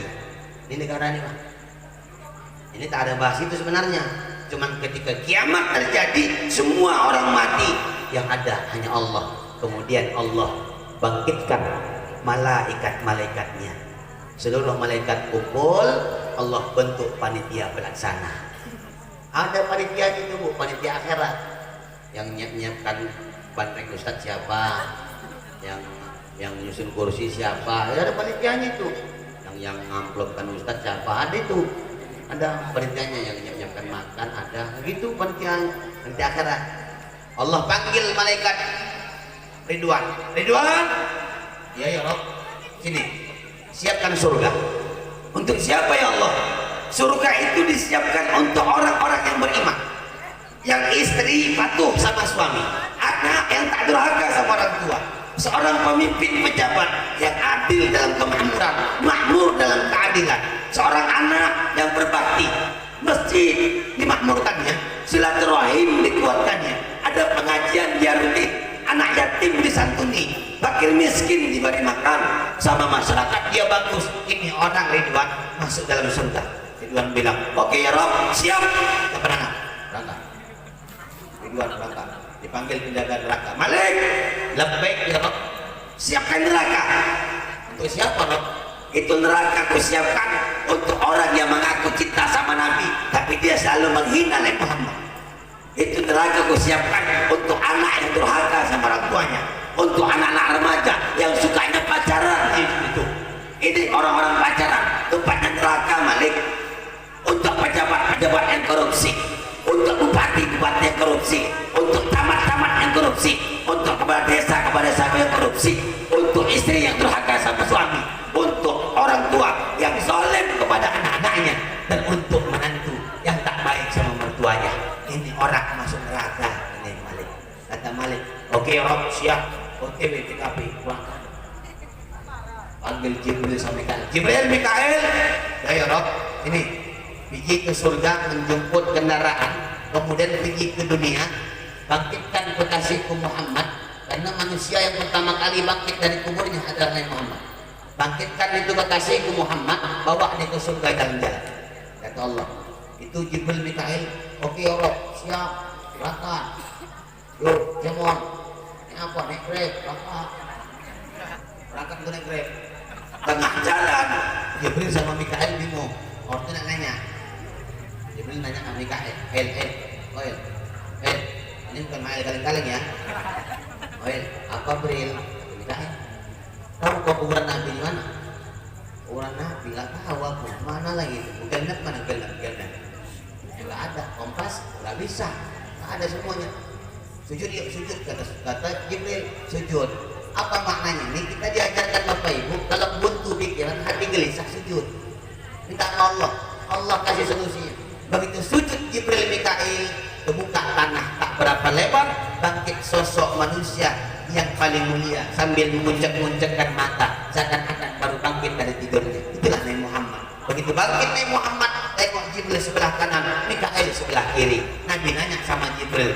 Ini negara ini Pak. Ini tak ada bahas itu sebenarnya. Cuman ketika kiamat terjadi, semua orang mati. Yang ada hanya Allah. Kemudian Allah bangkitkan malaikat-malaikatnya. Seluruh malaikat kumpul, Allah bentuk panitia pelaksana. Ada panitia itu Bu, panitia akhirat. Yang nyiapkan banteng Ustadz siapa, yang nyusun kursi siapa, ya ada panitianya itu. Yang ngamplopkan Ustadz siapa, ada itu. Ada panitianya yang nyiapkan makan, ada begitu panitia akhirat. Allah panggil malaikat Ridwan. Ridwan, ya Rob, sini, siapkan surga. Untuk siapa ya Allah? Surga itu disiapkan untuk orang-orang yang beriman, yang istri patuh sama suami, anak yang tak durhaka sama orang tua, seorang pemimpin pejabat yang adil dalam kemakmuran, makmur dalam keadilan, seorang anak yang berbakti, masjid dimakmurkannya, silaturahim dikuatkannya, ada pengajian diarutin, anak yatim disantuni, fakir miskin diberi makan, sama masyarakat dia bagus. Ini orang Ridwan masuk dalam surga. Ridwan bilang, oke ya Rob, siap. kita berangkat. Ridwan berangkat, dipanggil penjaga neraka, Malik, labbaik ya Rob. Siapkan neraka. Untuk siapa Rob? Itu neraka aku siapkan untuk orang yang mengaku cinta sama Nabi tapi dia selalu menghina Nabi Muhammad. Itu neraka aku siapkan untuk anak yang durhaka sama orang tuanya, untuk anak-anak remaja yang sukanya pacaran. Itu Ini orang-orang pacaran, tempatnya neraka Malik. Untuk pejabat-pejabat yang korupsi, untuk bupati-bupati yang korupsi, untuk tamat-tamat yang korupsi, untuk kepala desa yang korupsi, untuk istri yang durhaka sama suami, untuk orang tua yang zalim kepada anak-anaknya, dan untuk menantu yang tak baik sama mertuanya. Ini orang masuk neraka. Ini Malik. Kata Malik, oke Rob, siap. OTW TKP, berangkat. Panggil Jibril sama Mikael. Jibril, Mikael, ayo Rob, ini pergi ke surga menjemput kendaraan, kemudian pergi ke dunia, bangkitkan kekasihku Muhammad, karena manusia yang pertama kali bangkit dari kuburnya adalah Nabi Muhammad. Bangkitkan itu kekasihku Muhammad, bawa dia ke surga jalan-jalan. Kata Allah, itu Jibril, Mikael, oke Rob, siap, berangkat. Yuk, Jemon, ini apa, naik Grab, berangkat ke naik Grab. tengah jalan Jibril sama Mikael bingung. Orangnya nanya, Jibril nanya sama Mikael, ini bukan Mikael kaleng-kaleng ya. Apa Bril? Mikael, tahu kau kuburan Nabi di mana? Kuburan Nabi nggak tahu aku. Mana lagi? Genap mana genap? Nggak ada. Kompas nggak bisa. Nggak ada semuanya. Sujud yuk, sujud kata Jibril, sujud. Apa maknanya? Ini kita diajarkan Bapak Ibu, kalau buntu pikiran, hati gelisah, sujud. Minta Allah, Allah kasih solusinya. Begitu sujud Jibril, Mikail, kebuka tanah tak berapa lebar, bangkit sosok manusia yang paling mulia sambil memuncak-muncakkan mata, seakan-akan baru bangkit dari tidurnya. Itulah Nabi Muhammad. Begitu bangkit Nabi Muhammad, tengok Jibril sebelah kanan, Mikail sebelah kiri. Nabi nanya sama Jibril,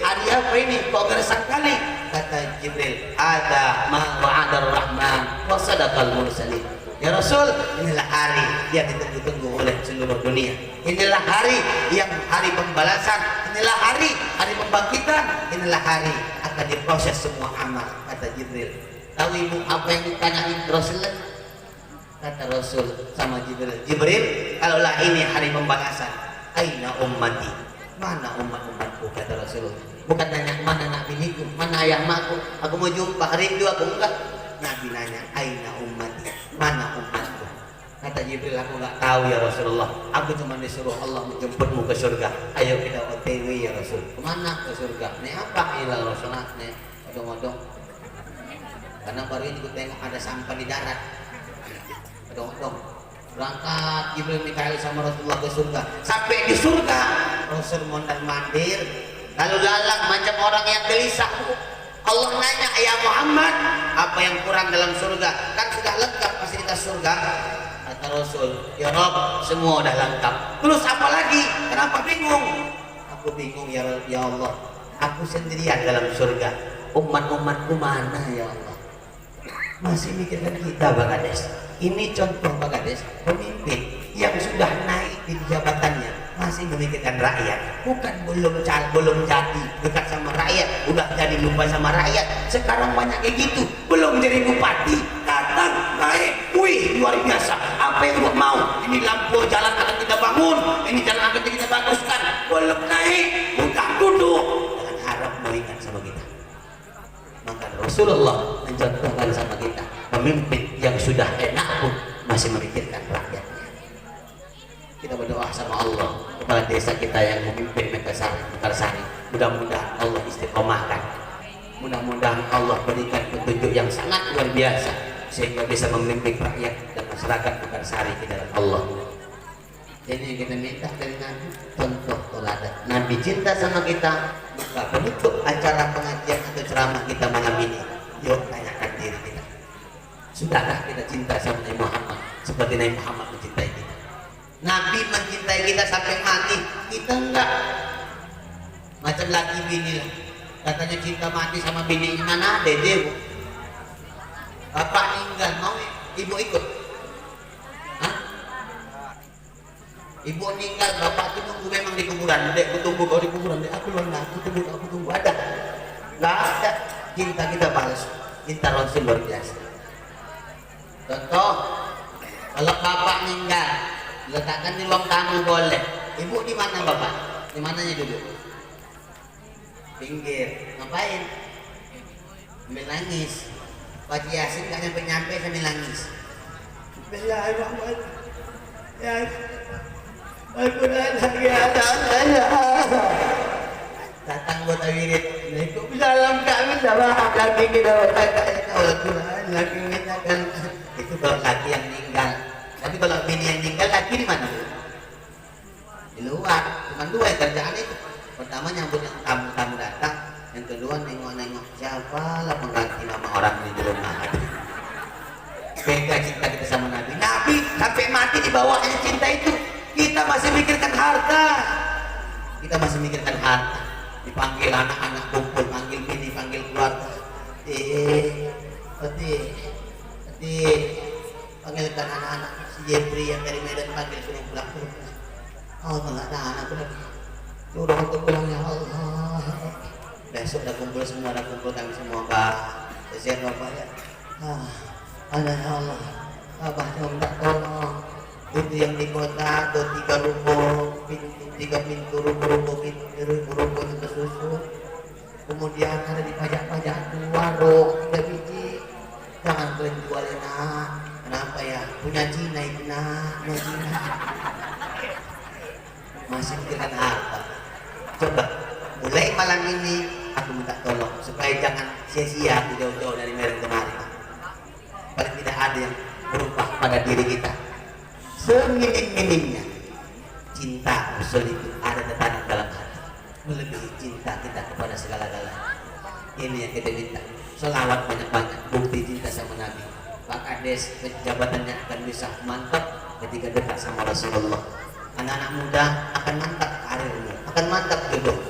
hari apa ini? Kok gersang kali? Kata Jibril, ada ma wa'adar rahman wa sadaqal mursalin. Ya Rasul, inilah hari yang ditunggu-tunggu oleh seluruh dunia. Inilah hari yang hari pembalasan, inilah hari pembangkitan, inilah hari akan diproses semua amal. Kata Jibril, tahu ibu apa yang ditanyain Rasul? Kata Rasul sama Jibril, kalaulah ini hari pembalasan, aina ummati, mana umat-umatku? Kata Rasul, bukan nanya mana nabi niku, mana ayah makku, aku mau jumpa, rindu aku, enggak. Nabi nanya, aina ummati, mana umatku? Kata Jibril, aku nggak tahu ya Rasulullah, aku cuma disuruh Allah menjemputmu ke surga. Ayo kita OTW ya Rasul. Kemana? Ke surga. Nih apa? Ilah Rasulullah, nih odong-odong. Karena baru ini gue tengok ada sampah di darat. Odong-odong. Berangkat Jibril, Mikail sama Rasulullah ke surga. Sampai di surga, Rasul mondar-mandir, lalu lalang macam orang yang gelisah. Allah nanya, ya Muhammad, apa yang kurang dalam surga? Kan sudah lengkap fasilitas surga. Kata Rasul, ya Rob, semua udah lengkap. Terus apa lagi? Kenapa bingung? Aku bingung ya Allah. Aku sendirian dalam surga. Umat-umatku mana ya Allah? Masih mikirkan kita, Pak Kades. Ini contoh Pak Kades, pemimpin yang sudah naik di jabatannya masih memikirkan rakyat. Bukan belum jadi dekat sama rakyat, udah jadi lupa sama rakyat. Sekarang banyak kayak gitu, belum jadi bupati datang naik, wih luar biasa. Apa yang gua mau? Ini lampu jalan akan kita bangun, ini jalan akan kita baguskan. Belum naik, udah duduk. Jangan harap mau ingat sama kita. Maka Rasulullah mencontohkan sama kita, pemimpin yang sudah enak pun masih memikirkan rakyatnya. Kita berdoa sama Allah, kepala desa kita yang memimpin Mekarsari, mudah-mudahan Allah istiqomahkan, mudah-mudahan Allah berikan petunjuk yang sangat luar biasa sehingga bisa memimpin rakyat dan masyarakat Mekarsari ke dalam Allah. Jadi kita minta dari Nabi contoh teladan. Nabi cinta sama kita. Maka penutup acara pengajian atau ceramah kita malam ini, yuk tanyakan diri kita, sudahkah kita cinta sama Nabi Muhammad seperti Nabi Muhammad mencintai kita? Nabi mencintai kita sampai mati, kita enggak. Macam laki bini lah, katanya cinta mati sama bini, mana ada dia? Bapak meninggal, mau ibu ikut? Hah? Ibu meninggal, bapak itu nunggu memang di kuburan. Dek, aku tunggu kau di kuburan. Dek, aku luar, aku tunggu. Ada? Nggak ada. Cinta kita balas. Cinta Rasul luar biasa. Contoh, kalau bapak meninggal, letakkan di ruang tamu boleh. Ibu di mana bapak? Di mananya duduk? Pinggir. Ngapain? Sambil nangis. Pak Yasin gak nyampe sambil nangis. Bismillahirrahmanirrahim. Ya, aku lagi ada. Datang buat wirid. Waalaikumsalam kami sama laki kita. Laki kita kan itu kalau laki yang meninggal. Tapi kalau bini yang meninggal, laki di mana? Di luar. Cuma dua yang kerjaan itu. Pertama nyambut yang tamu-tamu datang. Yang kedua nengok-nengok siapa lah pengganti nama orang di rumah. Beda cinta kita sama Nabi. Nabi sampai mati di bawahnya cinta itu. Kita masih mikirkan harta. Kita masih mikirkan harta. Dipanggil anak-anak kumpul, panggil bini, panggil keluarga. Panggilkan anak-anak si Jepri yang dari Medan, panggil suruh pulang. Oh, nggak ada anak lagi. Suruh untuk pulang ya Allah. Besok dah kumpul semua, kami semua Pak. Kesian Bapak ya. Ada ya Allah. Abah minta tolong. Itu yang di kota ada 3 ruko, tiga pintu ruko itu tersusun. Kemudian ada di pajak-pajak 2 warung 3 biji. Jangan kalian jual ya nak. Kenapa ya? Punya Cina itu nak, punya Cina. Masih mikirkan harta. Coba mulai malam ini aku minta tolong supaya jangan sia-sia jauh-jauh dari Medan kemari. Paling tidak ada yang berubah pada diri kita. Seminim-minimnya cinta Rasul itu ada tertanam dalam hati, melebihi cinta kita kepada segala-galanya. Ini yang kita minta. Selawat banyak-banyak, bukti cinta sama Nabi. Pak Kades jabatannya akan bisa mantap ketika dekat sama Rasulullah. Anak-anak muda akan mantap karirnya, akan mantap jodoh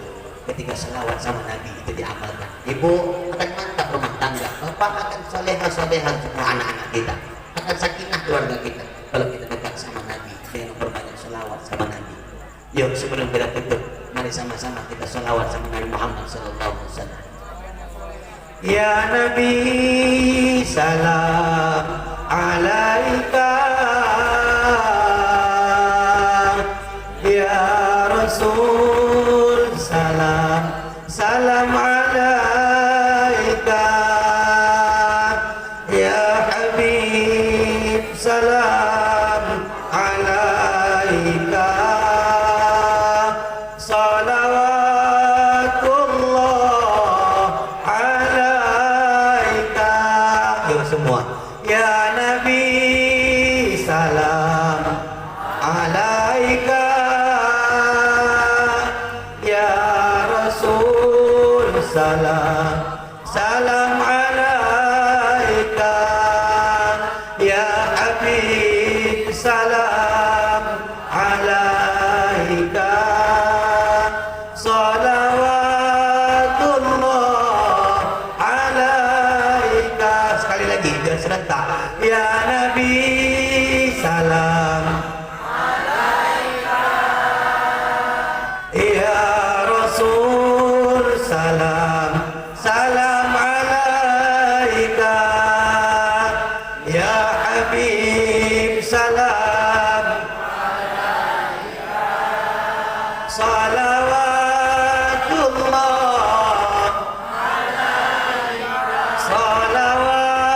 ketika selawat sama Nabi itu diamalkan. Ibu akan mantap rumah tangga, bapak akan soleha semua anak-anak kita, akan sakinah keluarga kita kalau kita dekat sama Nabi dengan memperbanyak selawat sama Nabi. Yuk sebelum kita tutup, mari sama-sama kita selawat sama Nabi Muhammad SAW. Ya Nabi salam alaika, ya Rasul salam alaika, ya Habib salam alaika, salawatullah alaika. Yuk semua. Ya Nabi salam alaika, ya Rasul salam alaika, ya Habib salam alaika, salawatullah alaika. Sekali lagi biar serentak. Ya Nabi salam alaika, ya Rasul salam alaika, ya Habib salam alaika, salawatullah alaika, salawatullah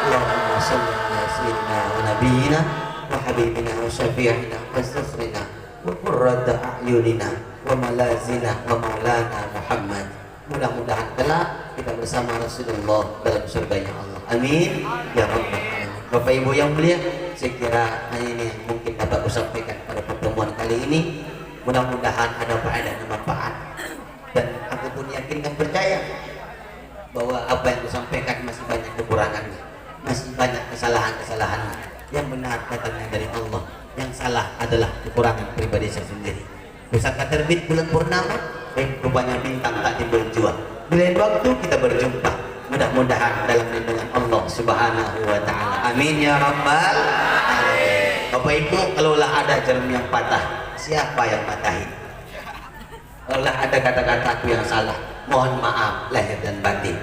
Allahumma salli ala sayyidina wa nabiyina wa habibina wa syafi'ina wa sufrina wa qurrata a'yunina wa malazina wa maulana Muhammad. Mudah-mudahan kelak kita bersama Rasulullah dalam surganya Allah. Amin ya rabbal alamin. Bapak Ibu yang mulia, saya kira hanya ini yang mungkin dapat saya sampaikan pada pertemuan kali ini. Mudah-mudahan ada faedah dan manfaat, dan aku pun yakin dan percaya bahwa bahwa apa yang disampaikan masih banyak kekurangannya, masih banyak kesalahan-kesalahannya. Yang benar datangnya dari Allah, yang salah adalah kekurangan pribadi saya sendiri. Pusaka terbit bulan purnama, rupanya bintang tak timbul jua. Di lain waktu kita berjumpa, mudah-mudahan dalam lindungan Allah Subhanahu wa Ta'ala. Amin ya Rabbal Alamin. Bapak Ibu, kalaulah ada jarum yang patah, siapa yang matahi? Kalaulah ada kata-kataku yang salah, mohon maaf lahir dan batin.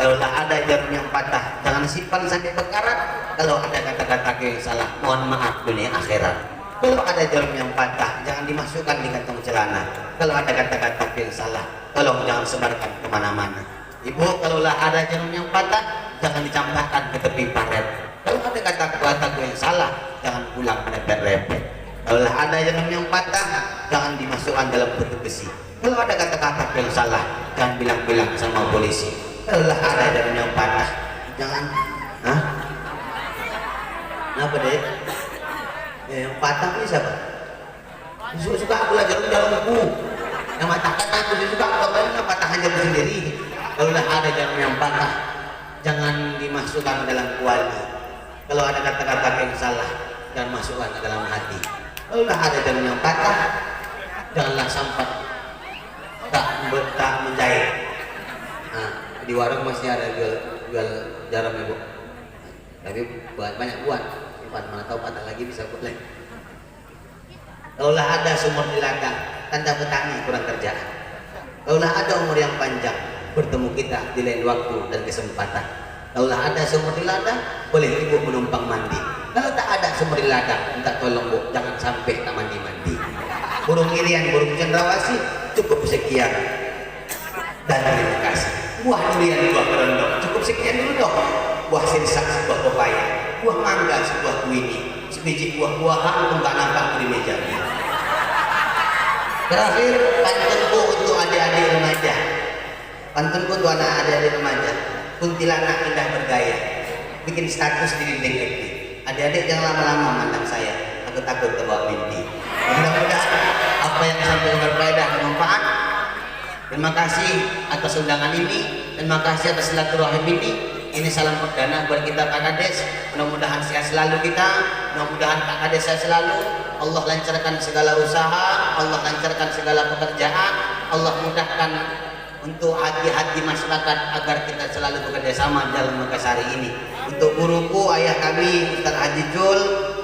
Kalaulah ada jarum yang patah, jangan simpan sampai berkarat. Kalau ada kata-kataku yang salah, mohon maaf dunia akhirat. Kalau ada jarum yang patah, jangan dimasukkan di kantong celana. Kalau ada kata-kata yang salah, tolong jangan sebarkan kemana-mana. Ibu, kalaulah ada jarum yang patah, jangan dicampakkan ke tepi paret. Kalau ada kata-kata yang salah, jangan pulang repet-repet. Kalaulah ada jarum yang patah, jangan dimasukkan dalam tutup besi. Kalau ada kata-kata yang salah, jangan bilang-bilang sama polisi. Kalaulah ada jarum yang patah, jangan. Hah? Kenapa deh? Yang patah ini siapa? Suka aku lah jarum-jarumku. Yang matahkan aku suka aku yang patahkan jarum sendiri. Kalau dah ada jarum yang patah, jangan dimasukkan dalam kuali. Kalau ada kata-kata yang salah, jangan masukkan ke dalam hati. Kalau dah ada jarum yang patah, janganlah sampai tak menjahit. Nah, di warung masih ada jual jarum ya Bu. Tapi banyak buat. Mana tahu patah lagi bisa boleh. Kalaulah ada sumur di ladang, tanda petani kurang kerjaan. Kalaulah ada umur yang panjang, bertemu kita di lain waktu dan kesempatan. Kalaulah ada sumur di ladang, boleh ibu menumpang mandi. Kalau tak ada sumur di ladang, minta tolong Bu, jangan sampai tak mandi-mandi. Burung irian, burung cendrawasih, cukup sekian. Dan terima kasih. Buah durian, buah kerendok, cukup sekian dulu dong. Buah sirsak, sebuah pepaya, buah mangga, sebuah kuini, sebiji buah-buahan pun tak nampak di meja. Terakhir, pantunku untuk adik-adik remaja. Pantunku untuk anak adik-adik remaja. Kuntilanak indah bergaya, bikin status di dinding FB. Adik-adik jangan lama-lama mandang saya, aku takut terbawa mimpi. Mudah-mudahan apa yang disampaikan berfaedah dan manfaat. Terima kasih atas undangan ini, terima kasih atas silaturahim ini. Ini salam perdana buat kita Kak Kades. Mudah-mudahan sehat selalu kita. Mudah-mudahan Kak Kades sehat selalu. Allah lancarkan segala usaha, Allah lancarkan segala pekerjaan, Allah mudahkan untuk hati-hati masyarakat agar kita selalu bekerja sama dalam Mekarsari ini. Untuk guruku, ayah kami Ustaz Haji Jul,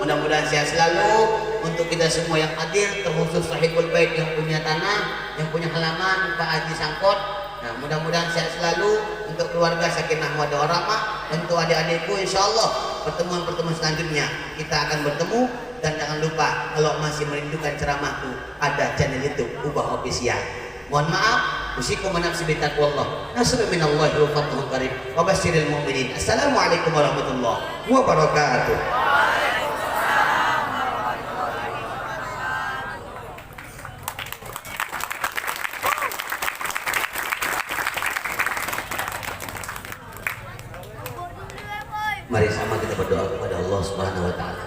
mudah-mudahan sehat selalu. Untuk kita semua yang hadir, terkhusus sahibul bait yang punya tanah, yang punya halaman, Pak Haji Sangkot. Nah, mudah-mudahan sehat selalu. Untuk keluarga sakinah mawaddah warahmah, untuk adik-adikku insyaallah pertemuan-pertemuan selanjutnya kita akan bertemu. Dan jangan lupa kalau masih merindukan ceramahku, ada channel YouTube Ubah Official. Mohon maaf, usikum nafsi bitaqwallah. Nasrun minallahi wa fathun qarib. Wa basyiril mu'minin. Assalamualaikum warahmatullahi wabarakatuh. Mari sama kita berdoa kepada Allah Subhanahu wa Ta'ala.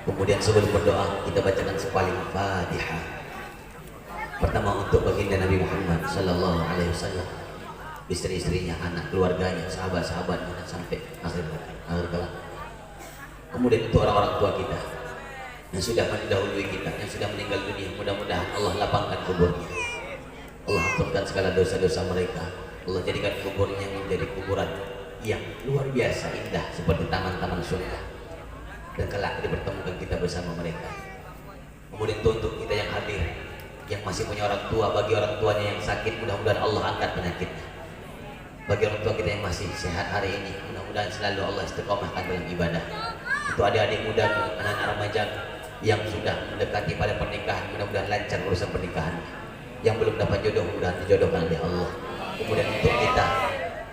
Kemudian sebelum berdoa kita bacakan sepaling Fatihah. Pertama untuk baginda Nabi Muhammad sallallahu alaihi wasallam, istri-istrinya, anak keluarganya, sahabat-sahabatnya sampai akhir kelak. Kemudian untuk orang-orang tua kita yang sudah mendahului kita, yang sudah meninggal dunia, mudah-mudahan Allah lapangkan kuburnya. Allah ampunkan segala dosa-dosa mereka. Allah jadikan kuburnya menjadi kuburan yang luar biasa indah seperti taman-taman surga, dan kelak dipertemukan kita bersama mereka. Kemudian untuk kita yang hadir, yang masih punya orang tua, bagi orang tuanya yang sakit, mudah-mudahan Allah angkat penyakitnya. Bagi orang tua kita yang masih sehat hari ini, mudah-mudahan selalu Allah istiqomahkan dalam ibadah. Untuk adik-adik muda, anak-anak remaja yang sudah mendekati pada pernikahan, mudah-mudahan lancar urusan pernikahan. Yang belum dapat jodoh, mudah-mudahan dijodohkan oleh Allah. Kemudian untuk kita,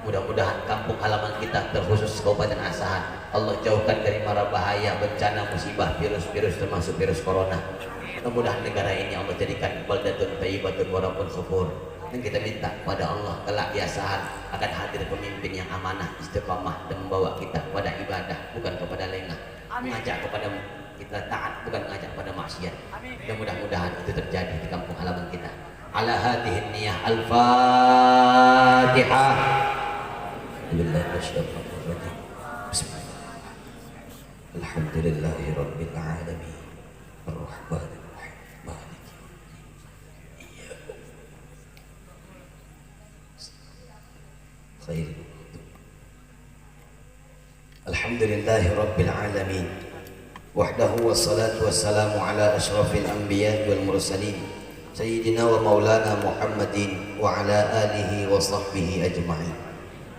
mudah-mudahan kampung halaman kita terkhusus Kabupaten Asahan Allah jauhkan dari mara bahaya, bencana, musibah, virus-virus termasuk virus corona. Mudah-mudahan negara ini Allah jadikan baldatun thayyibatun wa rabbun ghafur. Dan kita minta pada Allah kelak di Asahan akan hadir pemimpin yang amanah, istiqamah dan membawa kita kepada ibadah, bukan kepada lengah, mengajak kepada kita taat, bukan mengajak kepada maksiat. Dan mudah-mudahan itu terjadi di kampung halaman kita. على هذه النية. الفاتحة. بالله من الشيطان الرجيم. بسم الله. الحمد لله رب العالمين الرحمن الرحيم مالك خير. الحمد لله رب العالمين وحده والصلاة والسلام على أشرف الأنبياء والمرسلين سيدنا ومولانا محمد وعلى آله وصحبه أجمعين.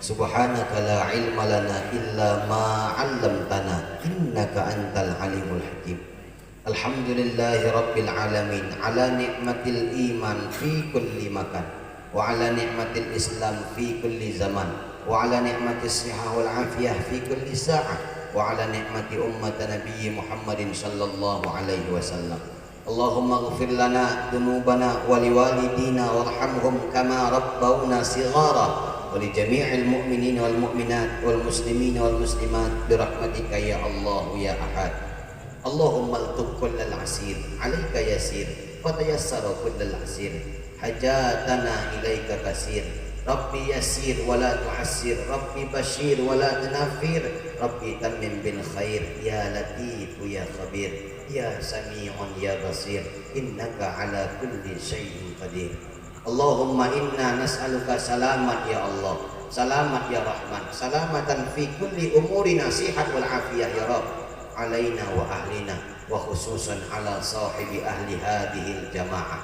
سبحانك لا علم لنا إلا ما علمتنا إنك أنت العليم الحكيم. الحمد لله رب العالمين على نعمة الإيمان في كل مكان وعلى نعمة الإسلام في كل زمان وعلى نعمة الصحة والعافية في كل ساعة وعلى نعمة أمة نبي محمد صلى الله عليه وسلم. اللهم اغفر لنا ذنوبنا ولوالدينا وارحمهم كما ربونا صغارا ولجميع المؤمنين والمؤمنات والمسلمين والمسلمات برحمتك يا الله يا أحد. اللهم الطف كل العسير عليك يسير فتيسر كل العسير حاجاتنا إليك كثير. ربي يسير ولا تعسر ربي بشير ولا تنفر ربي تمم بالخير يا لطيف يا خبير يا سميع يا بصير إنك على كل شيء قدير. اللهم إنا نسألك سلامة يا الله سلامة يا رحمن سلامة في كل أمورنا صحة والعافية يا رب علينا وأهلنا وخصوصا على صاحب أهل هذه الجماعة.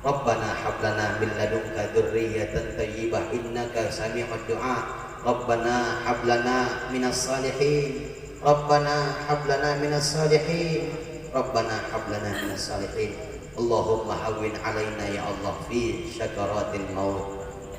ربنا هب لنا من لدنك ذرية طيبة إنك سميع الدعاء. ربنا هب لنا من الصالحين ربنا هب لنا من الصالحين ربنا هب لنا من الصالحين. اللهم هون علينا يا الله في سكرات الموت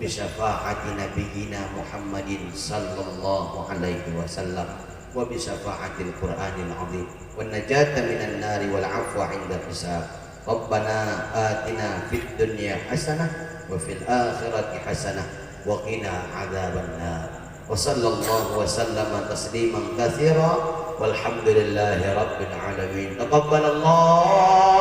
بشفاعة نبينا محمد صلى الله عليه وسلم وبشفاعة القرآن العظيم والنجاة من النار والعفو عند الحساب. ربنا آتنا في الدنيا حسنة وفي الآخرة حسنة وقنا عذاب النار. وصلى الله وسلم تسليما كثيرا والحمد لله رب العالمين. تقبل الله